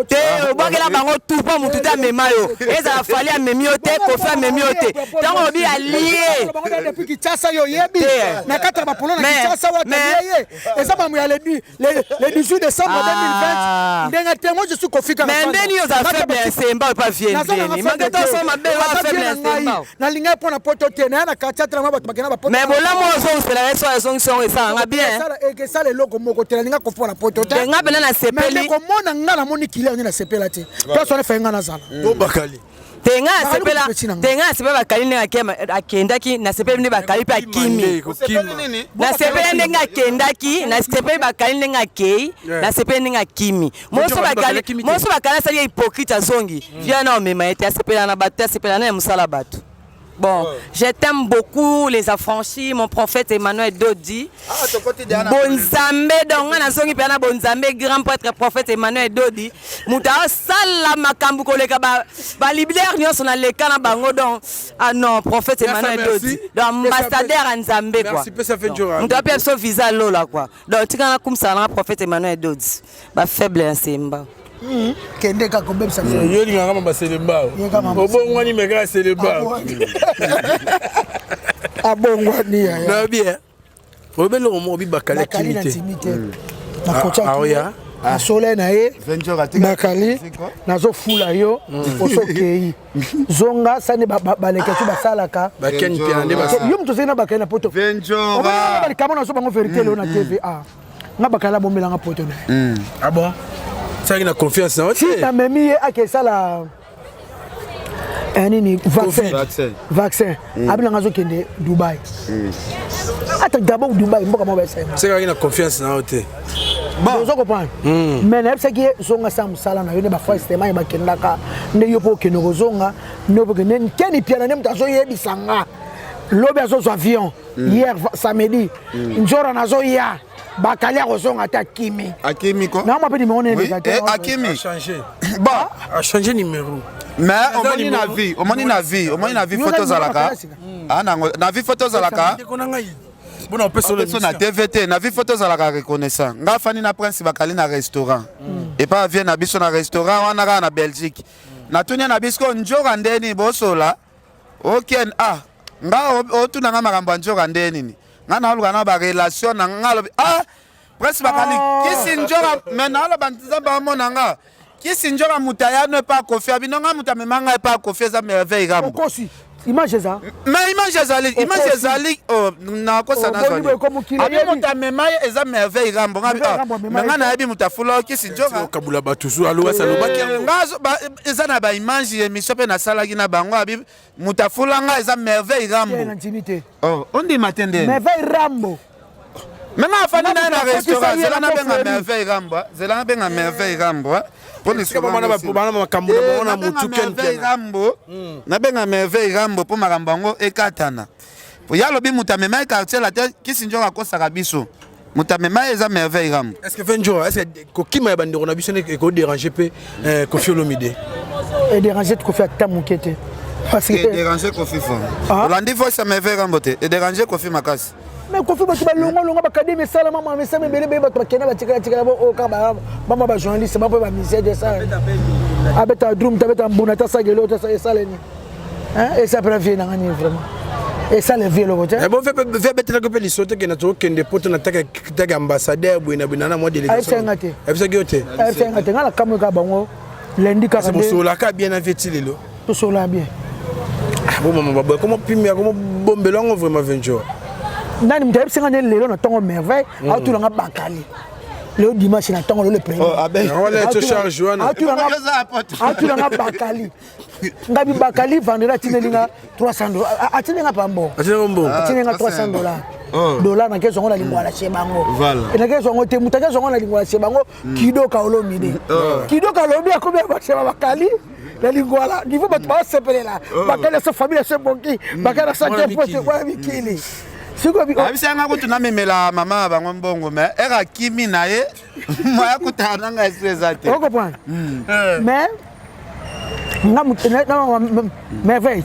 te obakela bango tout po mutu ta mema yo eza fali a memio te kofi a memio te donc obi allié depuis Kinshasa yo yebi na kata ba polo na Kinshasa wa tabiye eza ba mu ya le 18 décembre 2020 ndenga te moi je suis Kofi Kara mais ndeni yo za faible semba pas vienne mangeto so mabe wa faible semba na linga pona poto te na kata tra ba bakena ba poto mais bola mo so c'est la son ça nga bien que ça le logo moko te na linga ko pona poto te nga bela na sepeli mais ko mona nga na moni kile na sepela te personne fait nga na zala bo bakali tenga sepela bakali ne akendaki na sepeli ne bakali pa kimi na sepeli ne akendaki na sepeli bakali ne akei na sepeli ne akimi moso bakali sali hypocrite zongi vient na mema ete sepela na bato sepela na musala bato. Bon, je t'aime beaucoup les affranchis, mon prophète Emmanuel Dodi. Bonzambe, donc on a songi pena Bonzambe, grand prêtre prophète Emmanuel Dodi. Mouta sala makambu koleka ba libérateur nyo sona leka na bango donc ah non prophète Emmanuel Dodi. Donc ambassadeur en Zambé quoi. Mouta pe so visa lola quoi. Donc tika na kumsa na prophète Emmanuel Dodi. Ba faible ensemba. Kende ka ko bebsa yo li ngama ba selemba obongwani mega selemba abongwani ya na bien obelo mo bi bakale timité na kocha oya a soleil na ye bakali nazo fula yo osokei zonga sane baleke tu basalaka bakeni pena ne basa yo mto sena bakali na poto venjora bali kama na so bango vérité le na TVA nga bakala bombela nga poto na ah bon ça a confiance en si ta memi ake sala nini vaccin abina ngazo kende Dubai ata d'abord Dubai mboka mo besa c'est qu'il a confiance en eux bon zo comprendre mais na c'est que zonga sam sala na yo ne ba first time ba kendaka ne yo po keno zonga no po kenen keni piana ne mtazo yebisanga lobe azo avion hier samedi njora nazo ya bakali a rozonga ta kimi akimi ko na mapedi me onene akimi a changé bon a changé numéro mais au moni na vie photos alaka na vie photos alaka bona peso na TVT na vie photos alaka reconnaissant nga fani na prince bakali na restaurant et pas vient na biso na restaurant wana na Belgique na tunya na bisko njora ndeni bosola okay nga otuna nga makambo njora ndeni ni ngana aluka na ba relation na ngalo presque bakali kisi njora menalo bantiza ba mona nga kisi njora mutaya ne pas confier binonga mutamemanga pas confier za merveille gambo kosi image za mais image zali na kosa na zali abi mutamema eza merveille gambo nga na yabi mutafula kisi njora kabula batusu alo saloba ngazo eza na ba image émission pe na sala ki na bango abi mutafula nga eza merveille gambo on dit matende merveille rambo maintenant afani na restaurant zela na benga merveille gambo zela na benga merveille gambo pour les bana makambo na mutu ken gambo na benga merveille gambo pour makambango ekatana pour yalo bi mutamema quartier la tête kisi njoka kosaka biso mutamema eza merveille gambo est-ce que Venjora est-ce que kokima ya bandeko na biso ne ko déranger pe Kofi Olomide et déranger Kofi atamukete parce que déranger Kofi fond Olandi voice merveille gambo te et déranger Kofi makasi mais Kofi ba longa ba kadime sala mama mais ça me bele ba bakena ba tikala ba o ka ba mama ba journaliste ba ba misère de ça abeta drum tabeta mbuna ta sagelo ta saleni hein et ça prévient na ngani vraiment et ça le vie le côté et bon fait bettre que les sauter que na to kende poto na taka ambassadeur buina na mo délégation et ça gioté ngala kamu ka bango lundi ka c'est bon sola ka bien investi lelo to sola bien bon maman baba comment pimia comment bombelongo vraiment Venjora nani mtaye singa ne lelo na tongo merveille atula nga bakali le dimanche na tongo le premier wala to charge wana atula nga bakali ngabi bakali vendra tinelinga $300 atininga pambo atininga $300 na keso ngona lingwa la chebango et na keso ngote mutaka ngona lingwa la chebango kidoka olomide kidoka lobi akobe ba cheba bakali la lingwala niveau bato basepele la bakala sa famille sa bonki bakala sa tempo se kwa mikili siko bi abisanga kutuna memela mama bango mbongo me era kimi naye moya kutana nga stressate on comprend mais nga mutene na merveille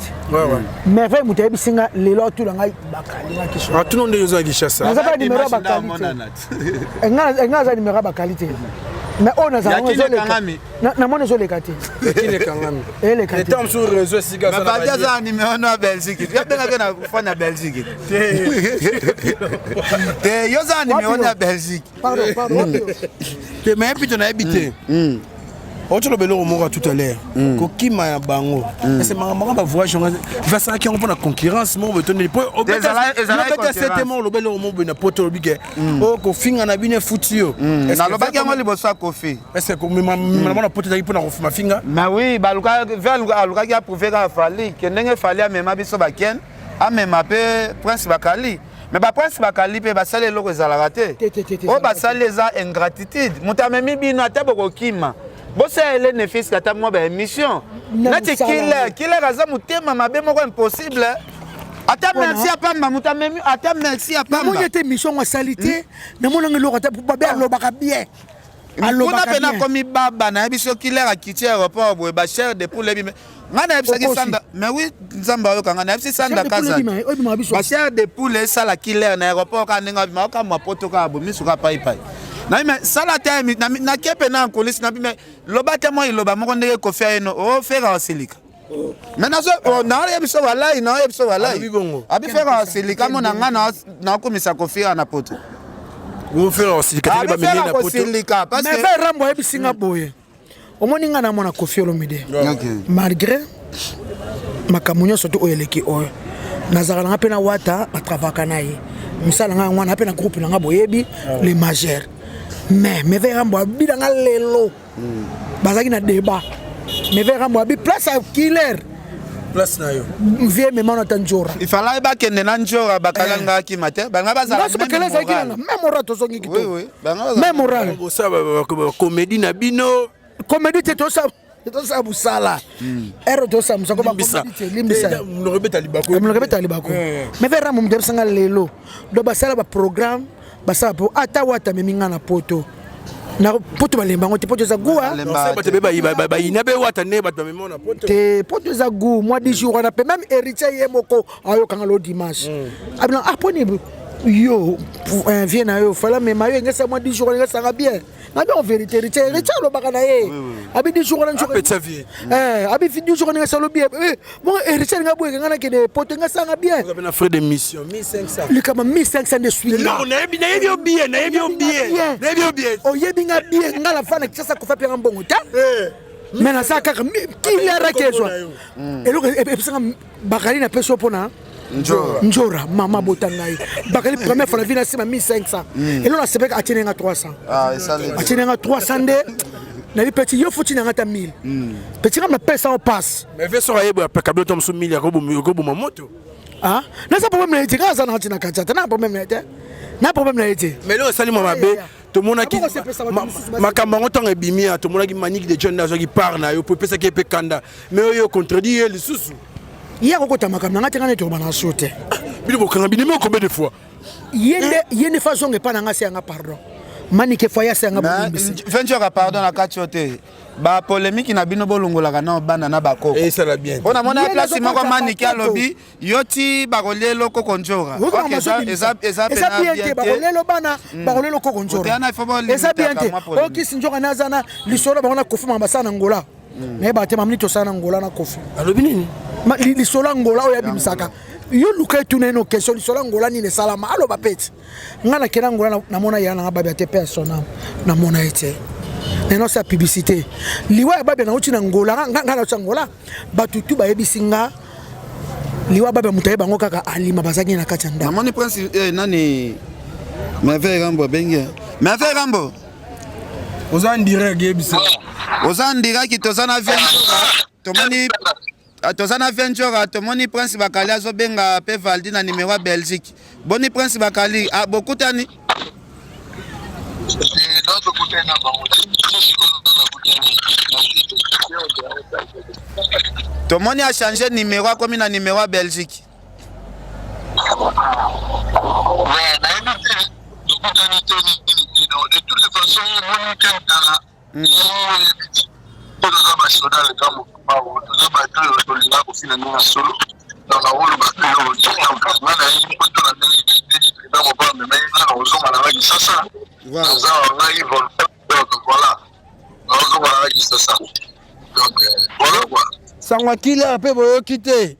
merveille mutebe bisinga lelo tu la ngai bakali nga kisho tout le monde yoza gishasa na zaba numéro bakali nga za numéro bakali te mais on a ça na mona zo le kati kile kangami ele kati etam sur réseau sika ça ba za numéro na Belgique ya benga na fana Belgique te yoza numéro na Belgique pardon te mais pito na habité tu le belo moko tout à l'heure kokima ya bango c'est maman ba voyage va ça qui on pour la concurrence mon betonner pour au beta c'était mon le belo mo na poto bige o ko finga na bine futio na lo baki ngo liboso kofi est-ce que maman na poto pour na kofima finga mais oui baluka aluka ki approuver ka fali que ndenge fali a mema biso baken a mema pe prince bakali mais ba prince bakali pe basale loko ezalaka te o basale eza ingratitude mutamemi bino ataboko kima bosse elle ne fait qu'à moi ben émission nati killer aza mutema mabe moko impossible ata merci à pamba mutamemi ata merci à pamba moi était mission en salité na mona ngelo ata ba bien lobaka bien alobaka bien pena komi baba na biso killer akiti aéroport boye ba cher de pour les ngana ebisaki sanda mais oui nzamba yo kanga na ebisi sanda kaza ba cher de pour les sala killer na aéroport ka ninga ma ka mapoto ka bo misuka pai pai na mais sala te na kepe na kolisi na mais loba te mo iloba moko ndenge ko faire no o faire osilika mais na so na ebiso wala ina ebiso wala abi faire osilika mo na ngana na komisa ko faire na poto vous faire osilika te ba menye na poto parce que mais faire rambo ebisinga boye omoni ngana mona Koffi Olomide malgré makamunyo surtout oyeleki oyo nazala nga pe na wata atravaka na ye misala nga ngwana pe na groupe na nga boyebi les majeurs mais vers moi bidanga lelo bazaki na débat mais vers moi bi place à killer place na yo vie me mano tanjora il fallait ba kende na njora bakalanga ki matin banga bazala même moral to zongi kito oui même moral ça comédie na bino comédie te to ça busala ero to ça musako ba comédie limbisa no rebeta libako mais vers moi mdem sanga lelo do basala ba programme basala po ata wata meminga na poto na poto balemba ngote poto za gua bato ba inabe wata ne bato memona na poto te poto za gu moi 10 jours na pe même héritier yemoko ayo kanga lo dimanche abna aponi yo vient na yo fala me mayo ngesa moi 10 jours ngesa nga bien na bien en vérité héritier lo bakana ye abi 10 jours na njoka petite vie abi 10 jours ngesa lo bien mon héritier nga boye ngana ke de poto ngesa nga bien vous avez na frais de mission 1500 le kama 1500 de suite là on a bien o yebi nga bien ngala fana kisa ko fa pe ngambongo ta mais na saka kile rakezo eloko epesanga bakali na peso pona Njora mama botangai bakali première fois la vie na sima 1500 et là c'est pas atinenga 300 atinenga 300 de na li petit yo futi na ngata 1000 petit comme la pesa on passe mais veut sera yebo pa kablo tom so 1000 ya ko bo moto ah na ça problème na été quand ça na tina kachata na problème na été mais là sali mama be to mona ki makamba ngotanga bimia to mona ki manique de John Nazo ki parle na yo pour pesa ki pe kanda mais yo contredire les sous hier okota makamna ngati ngane to bana sote bino bokanga bino combien de fois yende façon que pas na ngasi nga pardon manike foya senga bombisi venture pardon na kachote ba polémique na bino bolongola kana bana na bakoko et ça va bien on a mona place moko manike alobi yoti bakolelo kokonjora eza bien bakolelo bana bakolelo kokonjora eza bien te okisi njoka nazana lisolo ba ona kofuma basana ngola mais ba te mamni to sana ngola na kofi alobi nini lisolo ngola oya bimisaka yo luka tuna no question lisolo ngola ni ne salama alo bapeti ngana kena ngola na mona yana ngaba te personnel na mona ete neno sa publicité liwa babe na uti na ngola ngana uti ngola batutu ba yebisinga liwa babe mutaye bango kaka alima bazaki na katanda na moni prince nani merveille rambo benga merveille rambo ozan direct yebisa ozan direct ki tozana tomoni tozana venture tomoni prince bakali azobenga pe valdi na numéro Belgique boni prince bakali bokutani Tout le monde a changé de numéro comme il a un numéro à Belgique. De toutes les façons, Sangwakila pe boyo kite.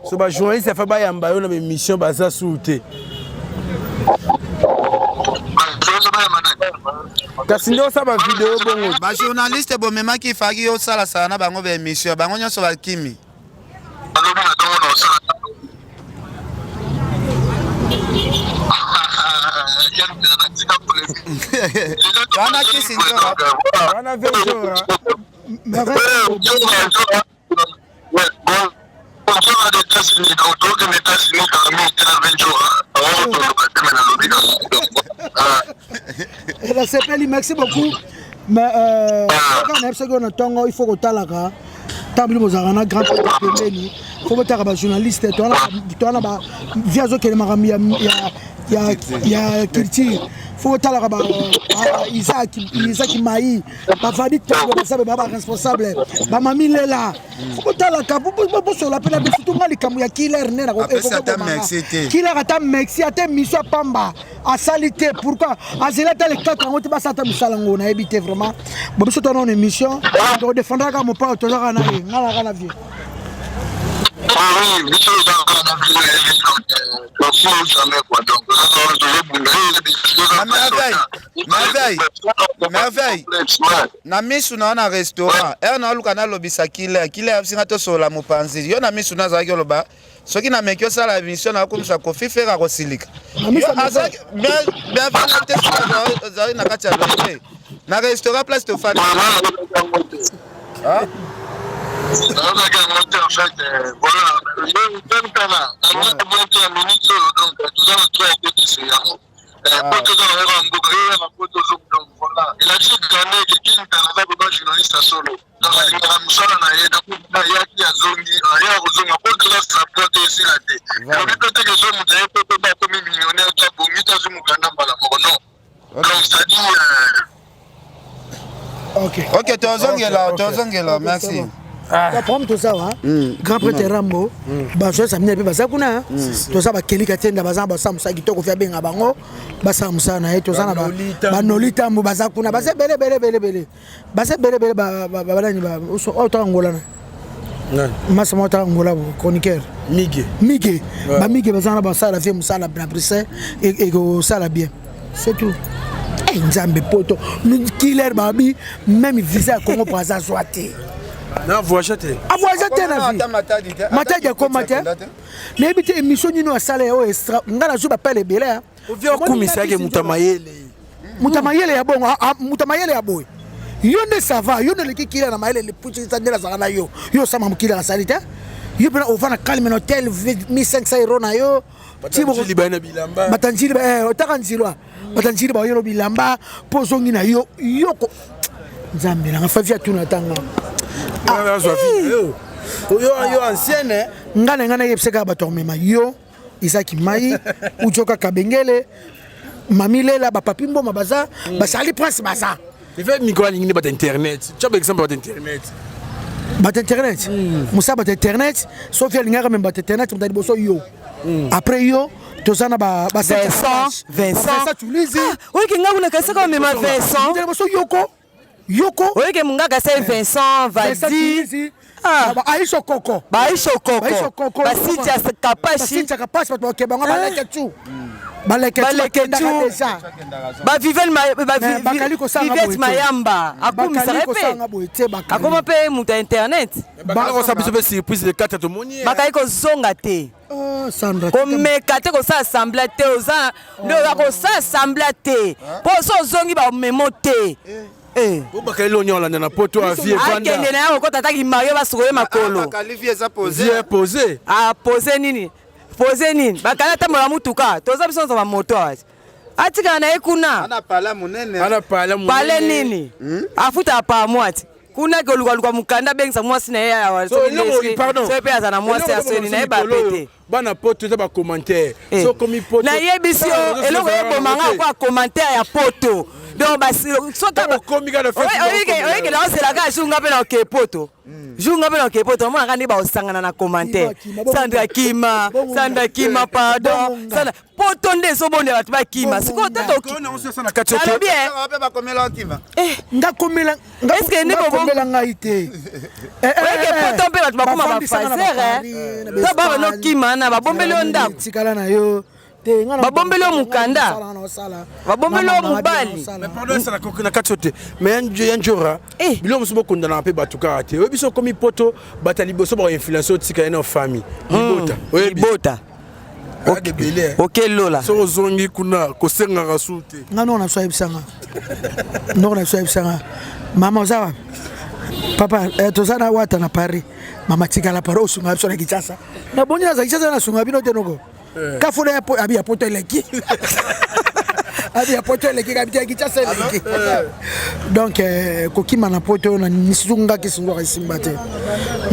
So ba journaliste a fait ba yamba yo na mission ba ça souté. Kasi ndio saba video bongo. Ba journaliste bo mema ki faki yo sala sana bango be mission bango nyoso ba kimi. Wana kisi ndio. Wana vejo. La CPL, merci beaucoup. Mais il faut que tu aies la table de grand il faut que tu aies un journaliste. Tu as un culture. Faut que Isaac Maï, ma famille, responsable, ma mamie est là. Faut que tu aies la peine de tout le monde qui est killer a Mexique, a mission Pamba, à salité. Pourquoi? À Zélata, les 4 ans, tu vas s'attendre à Salango, on a évité vraiment. Bon, nous sommes en émission, on défendra comme mon père, tu vas en vie. Merveille. Na misu na na restaurant. Na luka na lobisa kile singa to sola mopanzi. Yo na misu na za ki loba. Soki na mekyo sala émission na komisa kofi fera ko silika. Yo azak bien te za na kati ya lobe. Na restaurant place to fan. Ah Ok, tozongela, merci. La pomme tout ça grand prêtre Rambo bazo samina pe bazakuna to ça ba kelika tenda bazamba samsa kitoko fya benga bango basamsa na eto sana ba nolita mbo bazakuna base bele base bele ba balani ba o to ngola na masa mota ngola chroniqueur mige ba mige bazana ba sala fya musala na presse et go sala bien c'est tout. Nzambe poto killer babi même visa Congo Brazza soité. Non, vous achetez. Vous achetez la vie. Matadi à quoi matin? N'habitez émission nous à salaire au extra. On a la joue appelle les bélés. Au vieux commissaire qui Moutamayele. Moutamayele est bon. Moutamayele est bon. Yo ne ça va. Yo ne le qui est la maille les petits années la zana yo. Yo ça m'a qui la salite. Yo peut on va na calme un hôtel 1500 € na yo. Batanjili bana bilamba. Batanjili otakanzilwa. Batanjili ba yo bilamba pozongi na yo yoko. Nzambe na fa via tuna tanga. Yo ancienne ngana yepseka batomema yo Isaac Maï ujoka kabengele mamilela ba papimbo mabaza basali prince baza il fait Nicolas ngini ba internet tu as exemple ba internet musa ba internet Sofia lingara même ba internet mutali boso yo après yo tozana ba Vincent Tulizi oui kinga kuna kasaka même Vincent mutali boso Yoko oui que munga kasa Vincent Vadi Aisho Koko Basitia kapashi ba kebanga ba like tu Vivette Mayamba akoma pe muta internet surprise de 4 tomoni bakali kozonga te komeka te kosala sambla te oza nde oza kosala sambla te mpo so ozongi bamemo te bakali lonyola na poto avie vanda akende na yango kota taki mario basokoye makolo apose nini pose nini bakali atambola mutuka toza biso nzoma moto ati atikala na ye kuna pale nini afuta pa mwati kuna ke luka mukanda bengisa mwasi na ye ya so pe aza na mwasi ya soni na ye bapete bana poto za ba commentaire so komi poto na ye biso eloko ebomanga kwa commentaire ya poto donc basi soka komika na Facebook oike na osela ka junga pe na kepoto junga pe na kepoto mona kandi ba osangana na commentaire Sandra Kima pardon Sandra poto nde so bonde batu ba Kima siko tato na osesa na kachoto ba ba komela Kima ngakomela ngakomela ngaite oike poto pe batu ba kuma ba fazer to ba no Kima na ba bombeli onda tikala na yo babombeli mukanda babombeli mubali pardon ça na kachote mais njora bilo musubo kondana pe batuka te obiso komi poto batali boso ba influence tika na famille libota OK lola so zongi kuna kosenga rasute ngano na swa ibisanga ndoko na swa ibisanga mama ozawa papa tozana wata na Paris mama tikala paro sunga biso na Kinshasa na bonya za Kinshasa na sunga bino tenoko kafuna ya abi ya poto eleki abi ya poto eleki kabiti Kinshasa eleki donc kokima na poto na nisunga kisunga kisimbate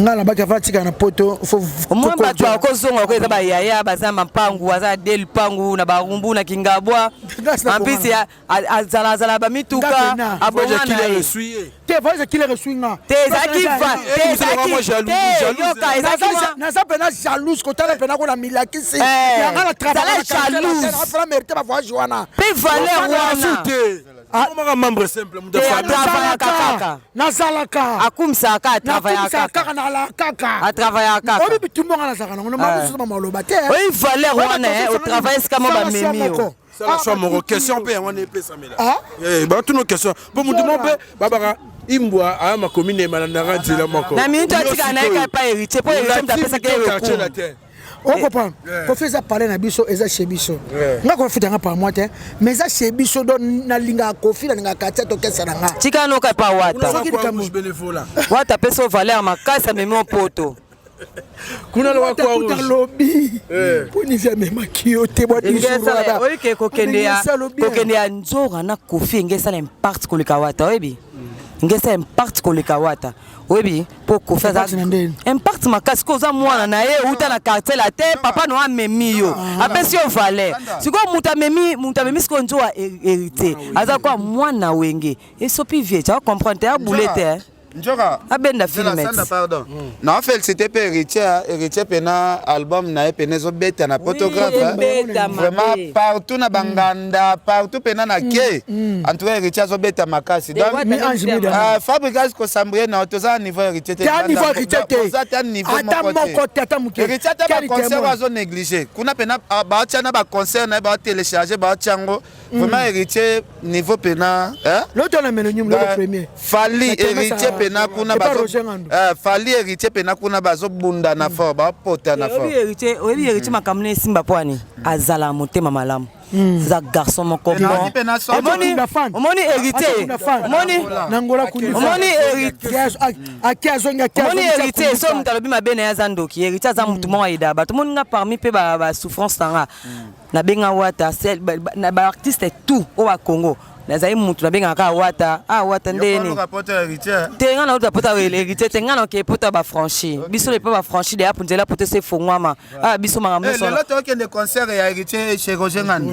ngala baka fatika na poto fo mo bato akozonga ko eza ba yaya bazama mpangu aza del pangu na barumbu na kingabwa ampisi azala ba mituka abonga na te voice kile reswinga te na sa pena jalouse ko tala pena ko na milakisi ya ngala travailler jalouse afra mérite ba voix joana pe valeur wana Comment membre simple mu nazalaka akumsa ka travailler kaka na la kaka a travailler kaka obi bitumba na zaka na mabusu maloba te oui valeur wana au travail c'est comme ba memio ça la soit mon question pe on est pe samela ba toutes nos questions pour mu demander babara imbwa a ma commune manandanga nzela moko na minute atika na ka pa héritier pour héritier mtapesa ke on comprend ko feza parler na biso eza chez biso nga ko fitanga pa moi te mais eza chez biso don na linga ko fila nga katia to kesa nga tika no ka pa wata wata peso valeur makasa memo poto kuna lo kwa lobby pour ni via même makio te boîte ni sura oike kokende ya nzora na kofi ngesa l'impact ko likawata oyebi ngesa impact ko likawata oyebi pour ko faire impact makasi ko za mwana na ye uta na quartier la te papa no amemi yo apesi yo valet siko muta memi siko nzoa hérité aza kwa mwana wenge esopi vie tu comprendre ya boulette Njora abenda filmet pardon na félicité pe héritier pena album na penezo beta na photographe vraiment partout na banganda partout pena na ke en tout cas héritier zo beta makasi donc Fabrice ko sambrier na toza niveau héritier te niveau héritier te niveau héritier ta ba concert azo négliger kuna pena ba tia na ba concert na ba télécharger ba tiango vraiment héritier niveau pena l'autre na menonyum le premier fali héritier pena kuna bazo fali héritier pena kuna bazo bunda na fo ba pota na fo héritier makamne simba pwani azala motema malamu za garçon moko bon omoni héritier omoni héritier so mtalobi mabene ya zandoki héritier za mutu mo aida ba to moninga parmi pe ba souffrance tanga na benga wata na ba artiste tout au Congo nazai mutu na benga ka wata wata ndeni tenga na uta pota wele héritier tenga na ke pota ba franchi biso le pas ba franchi de apu nzela pota se fongwama biso makambo so le to kende concert ya héritier chez Roger Ngando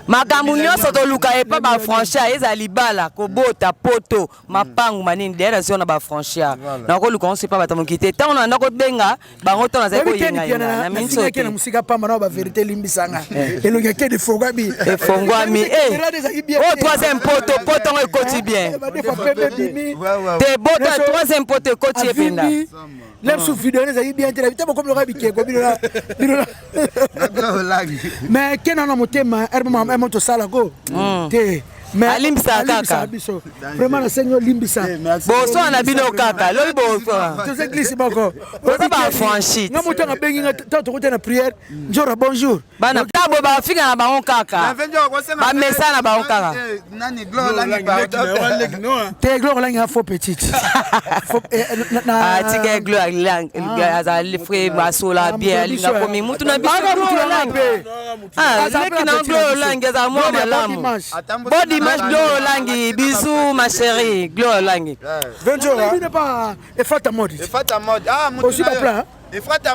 makambo nyonso to luka e pas ba franchi ezali bala ko bota poto mapangu manini de na zona ba franchi na ko luka on sait pas batamokite tant on a ko benga bango to na zai ko yenga na minso ke na musika pamba na ba vérité limbisanga elonga ke de fongwami troisième poto on écoute bien. T'es beau ta troisième poto écoute bien. L'aime sous vidéo les amis bien télé. T'es beaucoup le rabi qui est comme mais qu'est-ce qu'on a monté ma herbe monte sala go. T'es mais Alimbisa kaka. Vraiment la seigneur Limbisa. Boso na bino kaka. Lo boso. Tu sais glisse bako. On va franchir. Non monte na bengi tant côté na prière. Njora bonjour. Bana tabo ba fika na bango kaka. Ba mesa na bango kaka. Nani gloire là T'es gloire là il faut petite. Ah tika gloire là aza le frère basola bien linga komi mutu na biso. Ah leki na gloire là ngeza mo malamu. Body match gloire langi bisous ma chérie gloire langi. Ventura. Il n'est pas Efata mode. Efata mode. Ah aussi pas plein. Efata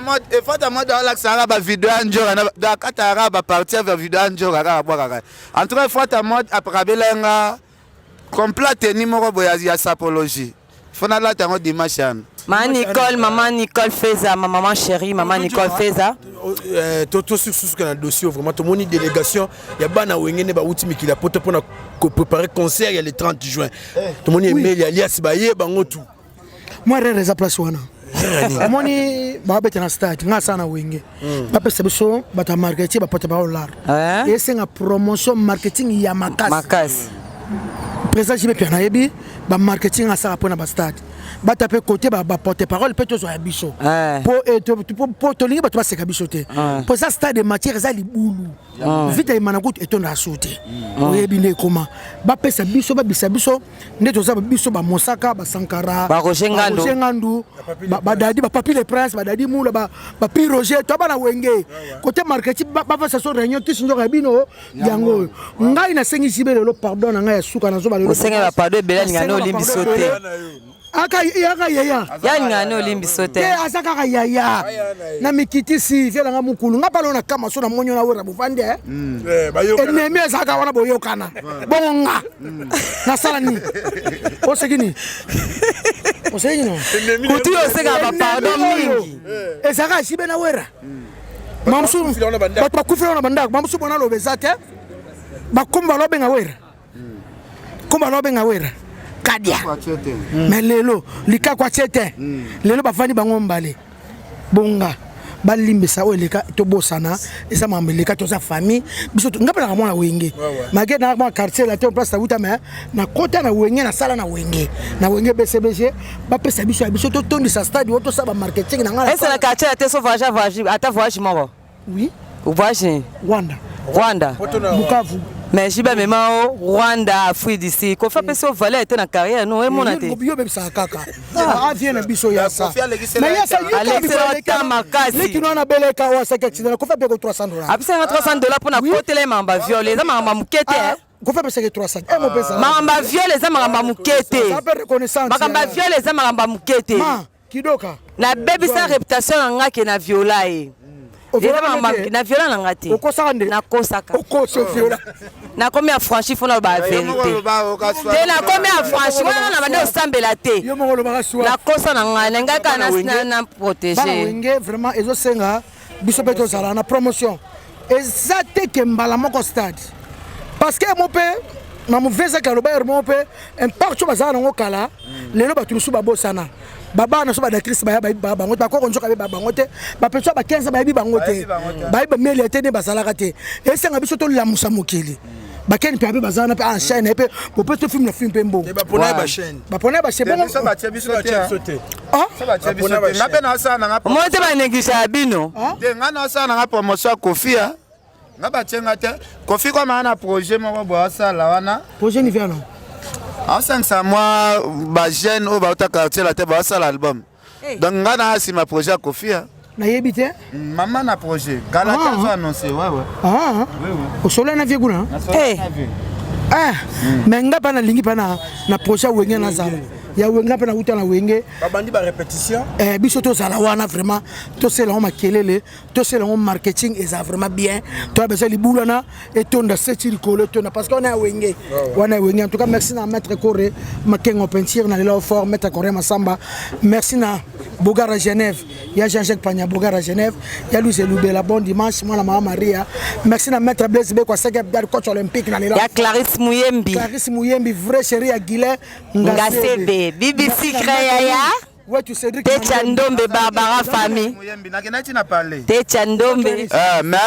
mode dans l'accent ba vidéo njora da katara ba partir vers vidéo njora ka boka. En tout cas Efata mode après belenga complète numéro boya sapologie. Fona la tango dimanche. Maman Nicole Feza, ma maman chérie, maman Nicole Feza. Toto sur ce dossier vraiment tout mon délégation, il y a bana wengene ba outi mikila poto pour préparer concert il y a le 30 juin. Tout mon email alias baye bango tout. Moi reza place wana. Moni ba beta na stade nga sana wenge. Ba pesa biso bata marketing ba porte parole là. Et c'est une promotion marketing ya makasi. Président Jimé Pierre Nayebi ba marketing à ça pour na ba stade. Ba taper côté ba porte parole peut to ya biso. Pour to lingi ba to se ka biso te. Pour ça stade de matière za libulu. Vite e manakutu et to na sauter. Oyebi ne comment. Ba pesa biso ba bisa biso ndeto za biso ba Mosaka ba Sankara. Ba Roger Ngando. Ba dadi ba Papi le Prince ba dadi mula ba Pi Roger to ba na wenge. Côté marketing ba fa so réunion ti sinjo ka bino yango. Ngai na sengi sibele lo pardon na ngai suka na zo ba le. Sengi ba pardon bela ngano limbi sauter. Aka yaya ya ngano limbi sote asaka ka yaya na mikiti si vela nga mukulu nga palo na kama so na monyo na wera buvande ennemi asaka wana boyokana bonga na sala ni osegini kutu oseka ba pardon mingi esaka sibe na wera mamsu bakufira na bandako mamsu bona lo bezate bakumba lo benga wera kumba lo benga wera kadia mais lelo lika kwa chete lelo bafani bango mbale bonga balimbisa o leka to bosana esa mambeleka to sa famille biso ngapela ka mwana wenge mage na ma quartier la te place ta wuta mais na kota na wenge na sala na wenge BCBG ba pesa biso to tondi sa stade to sa ba marketing na ngala esa na quartier la te so voyage ata voyage moko oui voyage Rwanda Bukavu. Mais je vais même Rwanda, Afrique d'ici. Qu'on fait passer au valet était dans carrière, non? Et mon até. Yo même ça kaka. Ah vient na biso ya ça. Mais ya ça yo excellent makasi. Les qui n'ont na beleka wa ça accident. Qu'on fait payer $300. Après $300 pour na côté les mamba violer, ça mamba mukete. Qu'on fait payer $300. Eh mon pesa. Mamba violer, ça mamba mukete. Ça peut reconnaissance. Mamba violer, ça mamba mukete. Kidoka. Na baby sa réputation nga ke na violai. Na viola na ngati. Na kosaka. Na combien franchi faut la vérité. Na combien franchi na bande osambela te. Na kosa na ngana ngaka na protéger. Ngé vraiment ezo senga biso beto sala na promotion. Ezate ke mbala moko stade. Parce que mo pe na mo veza ka loba mo pe impact bazana ngokala lelo batulusu babosana. Baba na so ba da Christ ba bango ba ko konjoka be bango te ba peso ba 15 ba bi bango te ba ba meli te ne basalaka te esenga biso to lamusa mokili ba ken pe bazana pe en chaîne pe po pe to film na film pe mbo ba pona ba chaîne bon ça ba tie biso te ah ça ba tie biso te na pe na sa na mo te ba negisha bino te nga na sa na promotion Kofi nga ba tie nga te Kofi kwa maana projet mo bo asala wana projet ni vient non. En 500 mois, ba jeune au ba quartier la te ba ça l'album. Donc ngana si ma projet Kofi. Na yebite? Maman na projet. Galata so annoncé ouais. Ah. Oui. Au soleil na vieguna. Eh. Ah. Mais ngapa na lingi pa na projet wenge na za. Ya wenga pe na uta na wenge. Ba bandi ba répétition. Biso to sala wana vraiment to c'est là makelele, to c'est là marketing et ça vraiment bien. To besoin libulana et to nda seti kolo to na parce qu'on a wenge. On a wenge en tout cas merci na maître Coré, Makengo peinture na le fort maître Coré Masamba. Merci na Bogar à Genève. Il y a Jean-Jacques Pagna, Bogar à Genève. Il y a Louis Loubela, bon dimanche. Moi, la maman Maria. Merci à Maître Blaise Beko, c'est le coach olympique. Il y a Clarisse Mouyembi. Clarisse Mouyembi, vrai chéri à Guillet. Ngasebe. BBC Créaya. Ouais, tu sais, Techandombe Barbara famille. Techandombe. Mais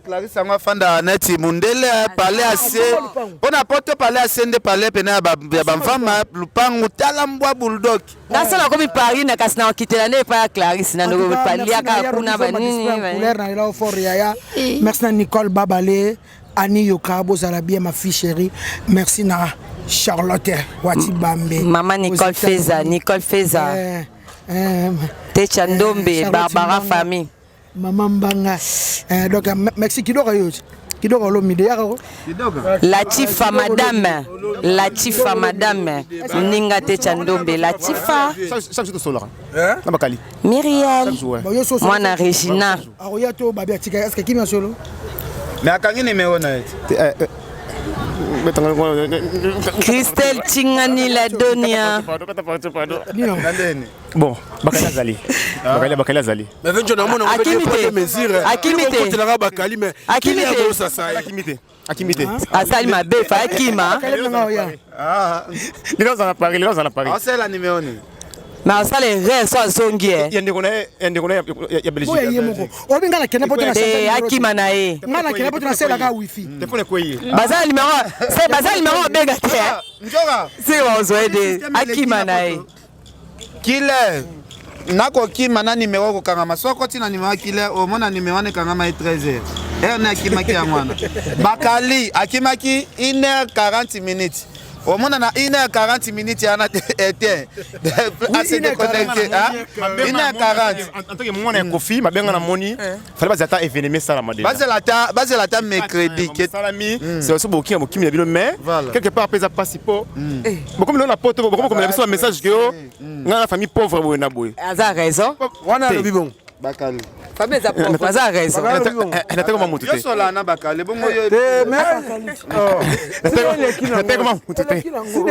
Clarisse Angwa Fanda Neti Mundele parler assez. On a pas parler assez de parler pena bamfama lupangu talambwa bulldog. Nasa na komi Paris na kasina okitela ne pa Clarisse na ndo palia ka kuna banini. Merci à Nicole Babale, Annie Yokabo Zalabia ma fille chérie. Merci na Charlotte Watibambe. Maman Nicole Feza, Techandombe, Barbara famille. Maman Banga. Donc merci Kidora yo. Kidora lo midea ko. Latifa madame. Ninga Techandombe Latifa. Chaque jour solo. Hein? Na bakali. Myriel. Mwana Regina. Aroya to babia tika est-ce que qui m'a solo? Mais akangi numéro na Christelle Tingani la Donia. Bon, Bakali Azali. Bakali Azali. Mais venez nous on a des mesures. Akimité. Asali mabefa Akima. Les gens en a parlé. Ah, c'est la numéro ni. Mais ça les rêves sont zongi. Il y a Belgique. On vient la kena poto na c'est Akima nae. Ngana kena poto na sela ka wifi. Te fone quoi? Bazali numéro, c'est bazali numéro bega te. Njoka. C'est ozoede Akima nae. Killer. Nako kima na numéro ko kangama. Soko tina numéro killer au mona numéro ne kangama 13h. Na akimaki ya mwana. Bakali akimaki 1h40 minutes. Au moins, on a 1h40 minutes, il y en a été assez déconnecté. 1h40. En tant que moi, on a un coffee, ma bien, on a moni. Il fallait pas événement ça la madame. Base la table mercredi. C'est aussi beaucoup qui me dit mais quelque part après ça passe pour. Comme on a pas beaucoup comme un message que on a la famille pauvre ou na boy. Aza raison. On a le bibon. Bakali. Famille za pauvre. Aza raison. Elle a tellement monté. Yo sola na Bakali. Bon moi.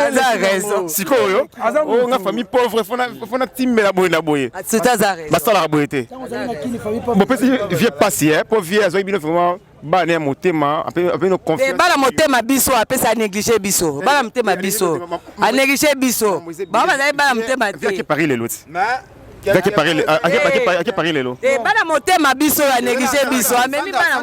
Aza raison. Siko yo. On a famille pauvre, faut na timbe la boy na boy. C'est aza raison. Basta la boyete. Bon petit vieux passé pour vieux azo bino vraiment bana motema après nos confiance. Bana motema biso apesa négliger biso. Bana motema biso. A négliger biso. Bana bana motema te. Qui parle les l'autre. À qui parle les lots. Bana motema biso a négliger biso. Amemi bana.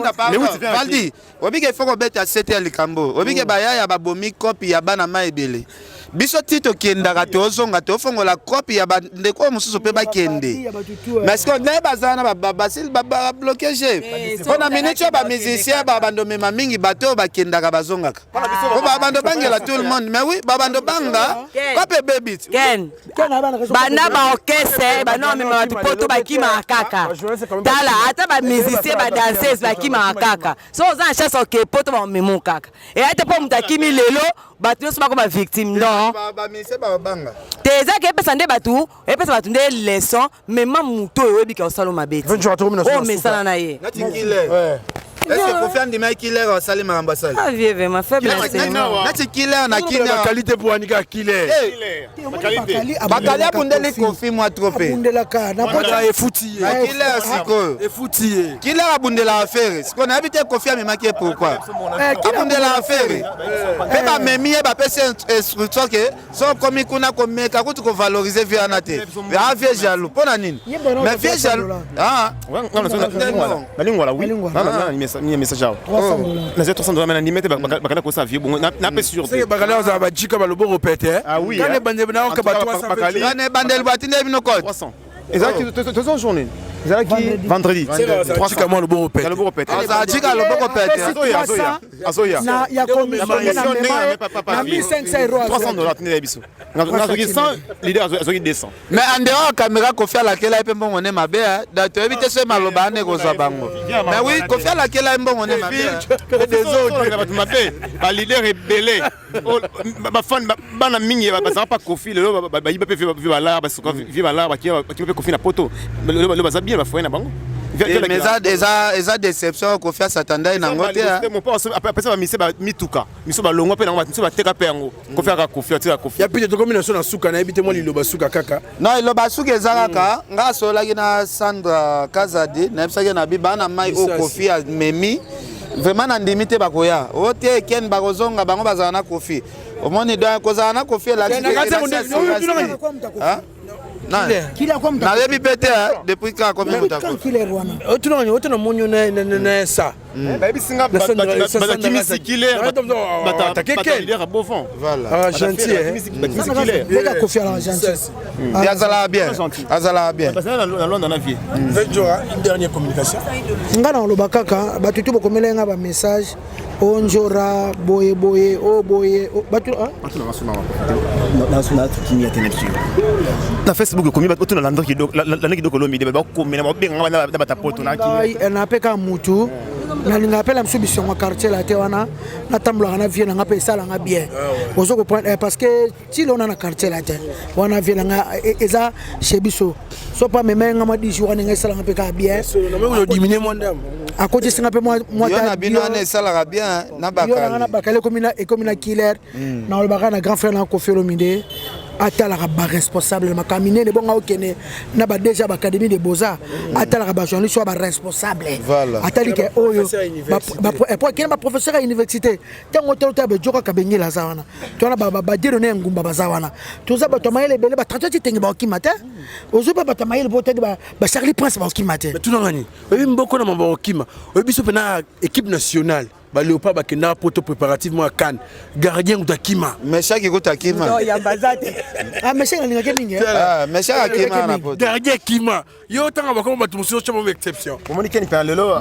Valdi, obike foko beta 7 likambo. Obike baya ya babomi copy ya bana maebele. Biso tito kendaka te ozonga te ofongola copy ya bandeko mosusu pe bakende. Parce que na bazana basil bloqué je. Pona minute ba musicien ba bando mema mingi bato bakendaka bazongaka. Ko ba bando bangela tout le monde. Mais oui, ba bando banga. Copy baby. Ken. Bana ba orchestre, bana mema tu poto bakima kaka. Tala ata ba musicien ba danseuse bakima kaka. So za chance que poto ba memo kaka. Et ata po mutakimi lelo batu yo comme victime non. Teza ke pesa nde batu, pesa batu nde leçon, mais mamuto oyebi ka osalo mabeti. Oh mesala na ye. Est-ce que confiant de Mike Killer au Salim Ambassade? Ah vieux ma faible Nati Killer na Killer la qualité pour Anika Killer. Bakali abundeli confirme moi trop peu. Abundela ka na Bakali est fouti. Killer siko. Est fouti. Killer abundela affaire. Siko na habité confirme mais maqué pourquoi? Abundela affaire. Peba memi ba pese instruction que son comme kuna comme ka kutu ko valoriser vie anate. Ya vie jaloux. Pona nini? Mais vie jaloux. Ah. Na lingwa oui. Ni message là. Na $300 mais na nimete bakala ko sa vie bon na pe sûr. C'est bakala za ba jika ba lobo répéter. Ah oui. Quand les bandé na ko ba 300. Quand les bandel batine bino code 300. Et ça qui toute journée. Vendredi. 300 mois le bon repère. Le bon repère. Ça dit que le bon repère. Azoya. Na ya commission na 1500 €. $300 tenez biso. Na zoki 100 leader azoki 200. Mais en dehors caméra ko faire laquelle ay pe mbongo ne mabe da to éviter ce maloba ne ko za bango. Mais oui, ko faire laquelle ay mbongo ne mabe. Des autres na batu mabe. Ba leader rebelle. Ba fan bana mingi ba ça pas Kofi le ba yiba pe viva la ba suka viva la ba ki pe Kofi na poto. Le ba bien ba foyer na bango. mais eza déception Kofi s'attendait nango te mon père après ça va mise ba mituka miso ba longo pe nango miso ba teka pe yango Kofi aka Kofi atira Kofi ya pite to combinaison na suka na ebite mo liloba suka kaka non liloba suka ezalaka nga solaki na Sandra Kazadi na ebisaki na bibana mai o Kofi memi vraiment na ndimi te bakoya o te ken bakozonga bango bazala na Kofi omoni doya kozala na Kofi la nayebi pe te depuis quand combien de temps otuna monyo na sa bayebisinga bakimisi killer batake killer beau fond voilà gentil bakimisi killer Beka Kofi ala gentil azala bien na Londres na vie une dernière communication nga na loba kaka batutu bokomela nga ba message onjora boye o boye batu na Facebook komi bato na lando kidoko lomide ba komela ba benga na batapoto na ki na peka mutu nalinga apela msu biso ngwa quartier la te wana natambulaka na vie nanga mpe esalanga bien ozo comprendre parce que ti lona na quartier la te wana vie nanga eza chez biso so pas meme nga ma 10 jours nanga esalanga mpe ka bien diminuer mon dame à côté singa mpe moi na bino wana esalaka bien na bakale komina killer na olobaka na grand frère na Kofi Olomide atalaka ba responsable makamine ne bonga okene na ba déjà ba académie de beaux-arts atalaka ba journaliste soit ba responsable atalika oyo pour kena ba professeur à université tango tota be joka kabengela zawana tona ba dire ne ngumba bazawana toza ba tomayele bele ba 38 tengi ba okimate ozo ba tomayele bote ba Charlie Prince ba okimate tuna ngani obi mboko na mamba okima obi so pena équipe nationale ba léopard ba kena poto préparativement à Cannes gardien utakima meshaki kutakima non ya bazate meshaki na ngake ninge meshaki akima na poto gardien kima yo tanga ba ko ba tumuso chama exception omoni ken pa lelo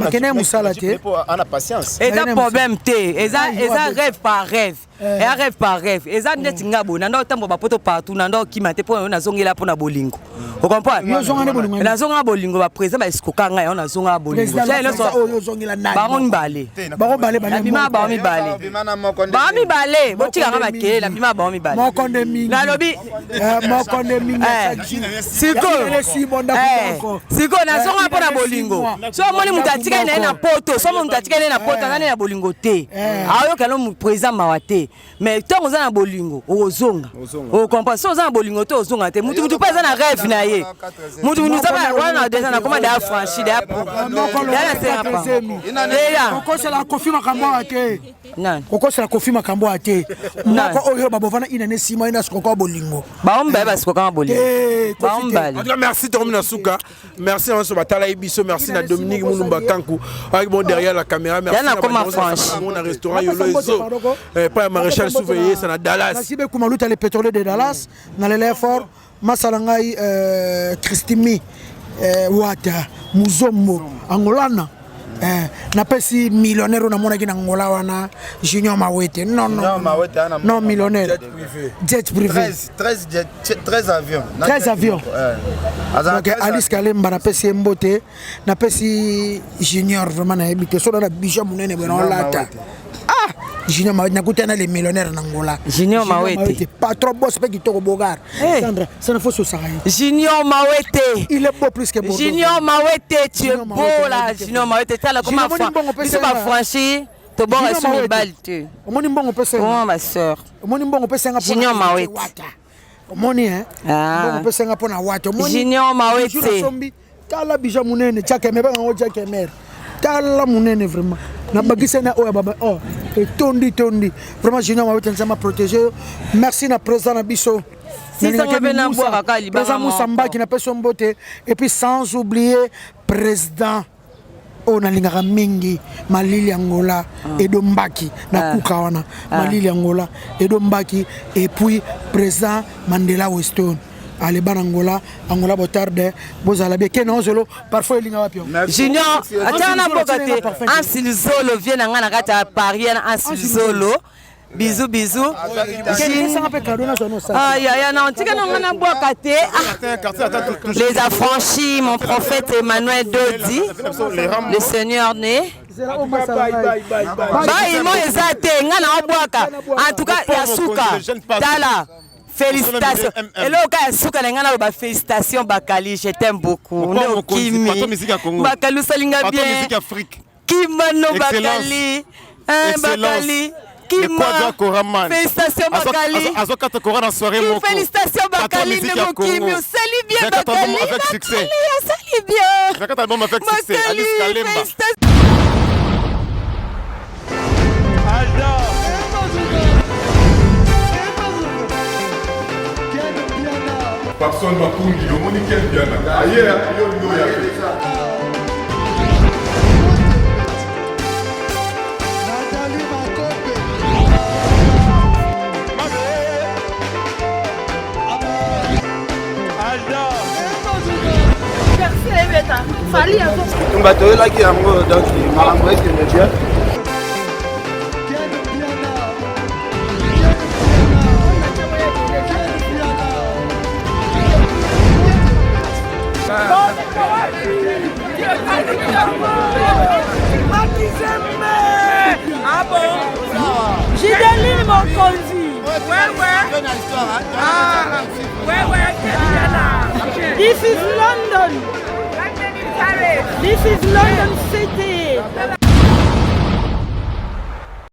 makene musala te ana patience et un problème te eza rêve par rêve et un rêve par rêve eza net ngabo na ndo tambo ba poto partout na ndo kima te po na zongela po na bolingo o comprendre yo zonga na bolingo na zonga bolingo ba président ba escokanga yo na zonga bolingo c'est le so yo zongela nani baron bale bako bale bale bima ba mi bale ba mi bale botika nga makele la bima ba mi bale mokonde mingi na lobi mokonde mingi siko na zonga po na bolingo so moni mutatika na poto so moni mutatika na poto ngane na bolingo te ayo kalo mu président mawate mais tant oza na bolingo ozonga o comprend so oza na bolingo te ozonga te mutu pa na rêve na ye mutu nuzaba wana déjà na koma da franchi da c'est la Kofi makambo ate koko c'est la Kofi makambo ate moko oyo babovana inane sima ina skoko bolingo baomba ba skoko bolingo baomba en tout cas merci Tormina Souka merci on se batala ibiso merci na Dominique Mulumba Kankou avec bon derrière la caméra merci na koma franchi mon restaurant Yolozo pas maréchal Souveillé ça na Dallas merci beaucoup Maluta le pétrolier de Dallas na l'effort masalangai Christimi wata muzomo angolana napesi millionnaire na mona kina ngola wana Junior Mawete non millionnaire jet privé 13 avions 13 avions donc Alice Kalemba napesi mbote napesi Junior vraiment na ebite so na bijou munene bena lata Junior Mawete nakutana les millionnaires na ngola Junior Mawete patron boss pe kitoko bogar Sandra ça ne faut se sarai Junior Mawete il est beau plus que beau Junior Mawete tu es beau là Junior Mawete tala comment tu vas franchir to bon assumer balte omoni mbongo pesa comment ma sœur omoni mbongo pesa nga Junior Mawete omoni mbongo pesa nga pona wata omoni Junior Mawete tala bija munene chake meba ngo chake mer tala munene vraiment na bagisa na oya baba et tondi vraiment Junior Mawete nzama protéger merci na président na biso président Moussa Mbaki na peso mbote et puis sans oublier président on a lingaka mingi Malili Angola Edo Mbaki na kuka wana Malili Angola Edo Mbaki et puis président Mandela Weston allez ban Angola botarde bozala bien ken ozolo parfois linga wapi Junior atana bokate Ansilzolo vient na ngana kata Paris na Ansilzolo bisous ya na antika na ngana bokate les affranchis mon prophète Emmanuel Dodi le Seigneur né en tout cas ya suka tala Félicitations. Et là, quand Souka Nengana, félicitations, Bakali, je t'aime beaucoup. On Kimi. Bakali, Salinga bien. Kimano Bakali. Bakali. Félicitations Bakali. Félicitations Bakali. Kimi. Salut bien Bakali. Avec succès. Salut bien. J'ai un album avec succès. Alice Kalemba. Personne m'a conduit, le monde est bien. Ailleurs, il y a fait ça. Ah bon? Gideline mon conduit. This is London. This is London City.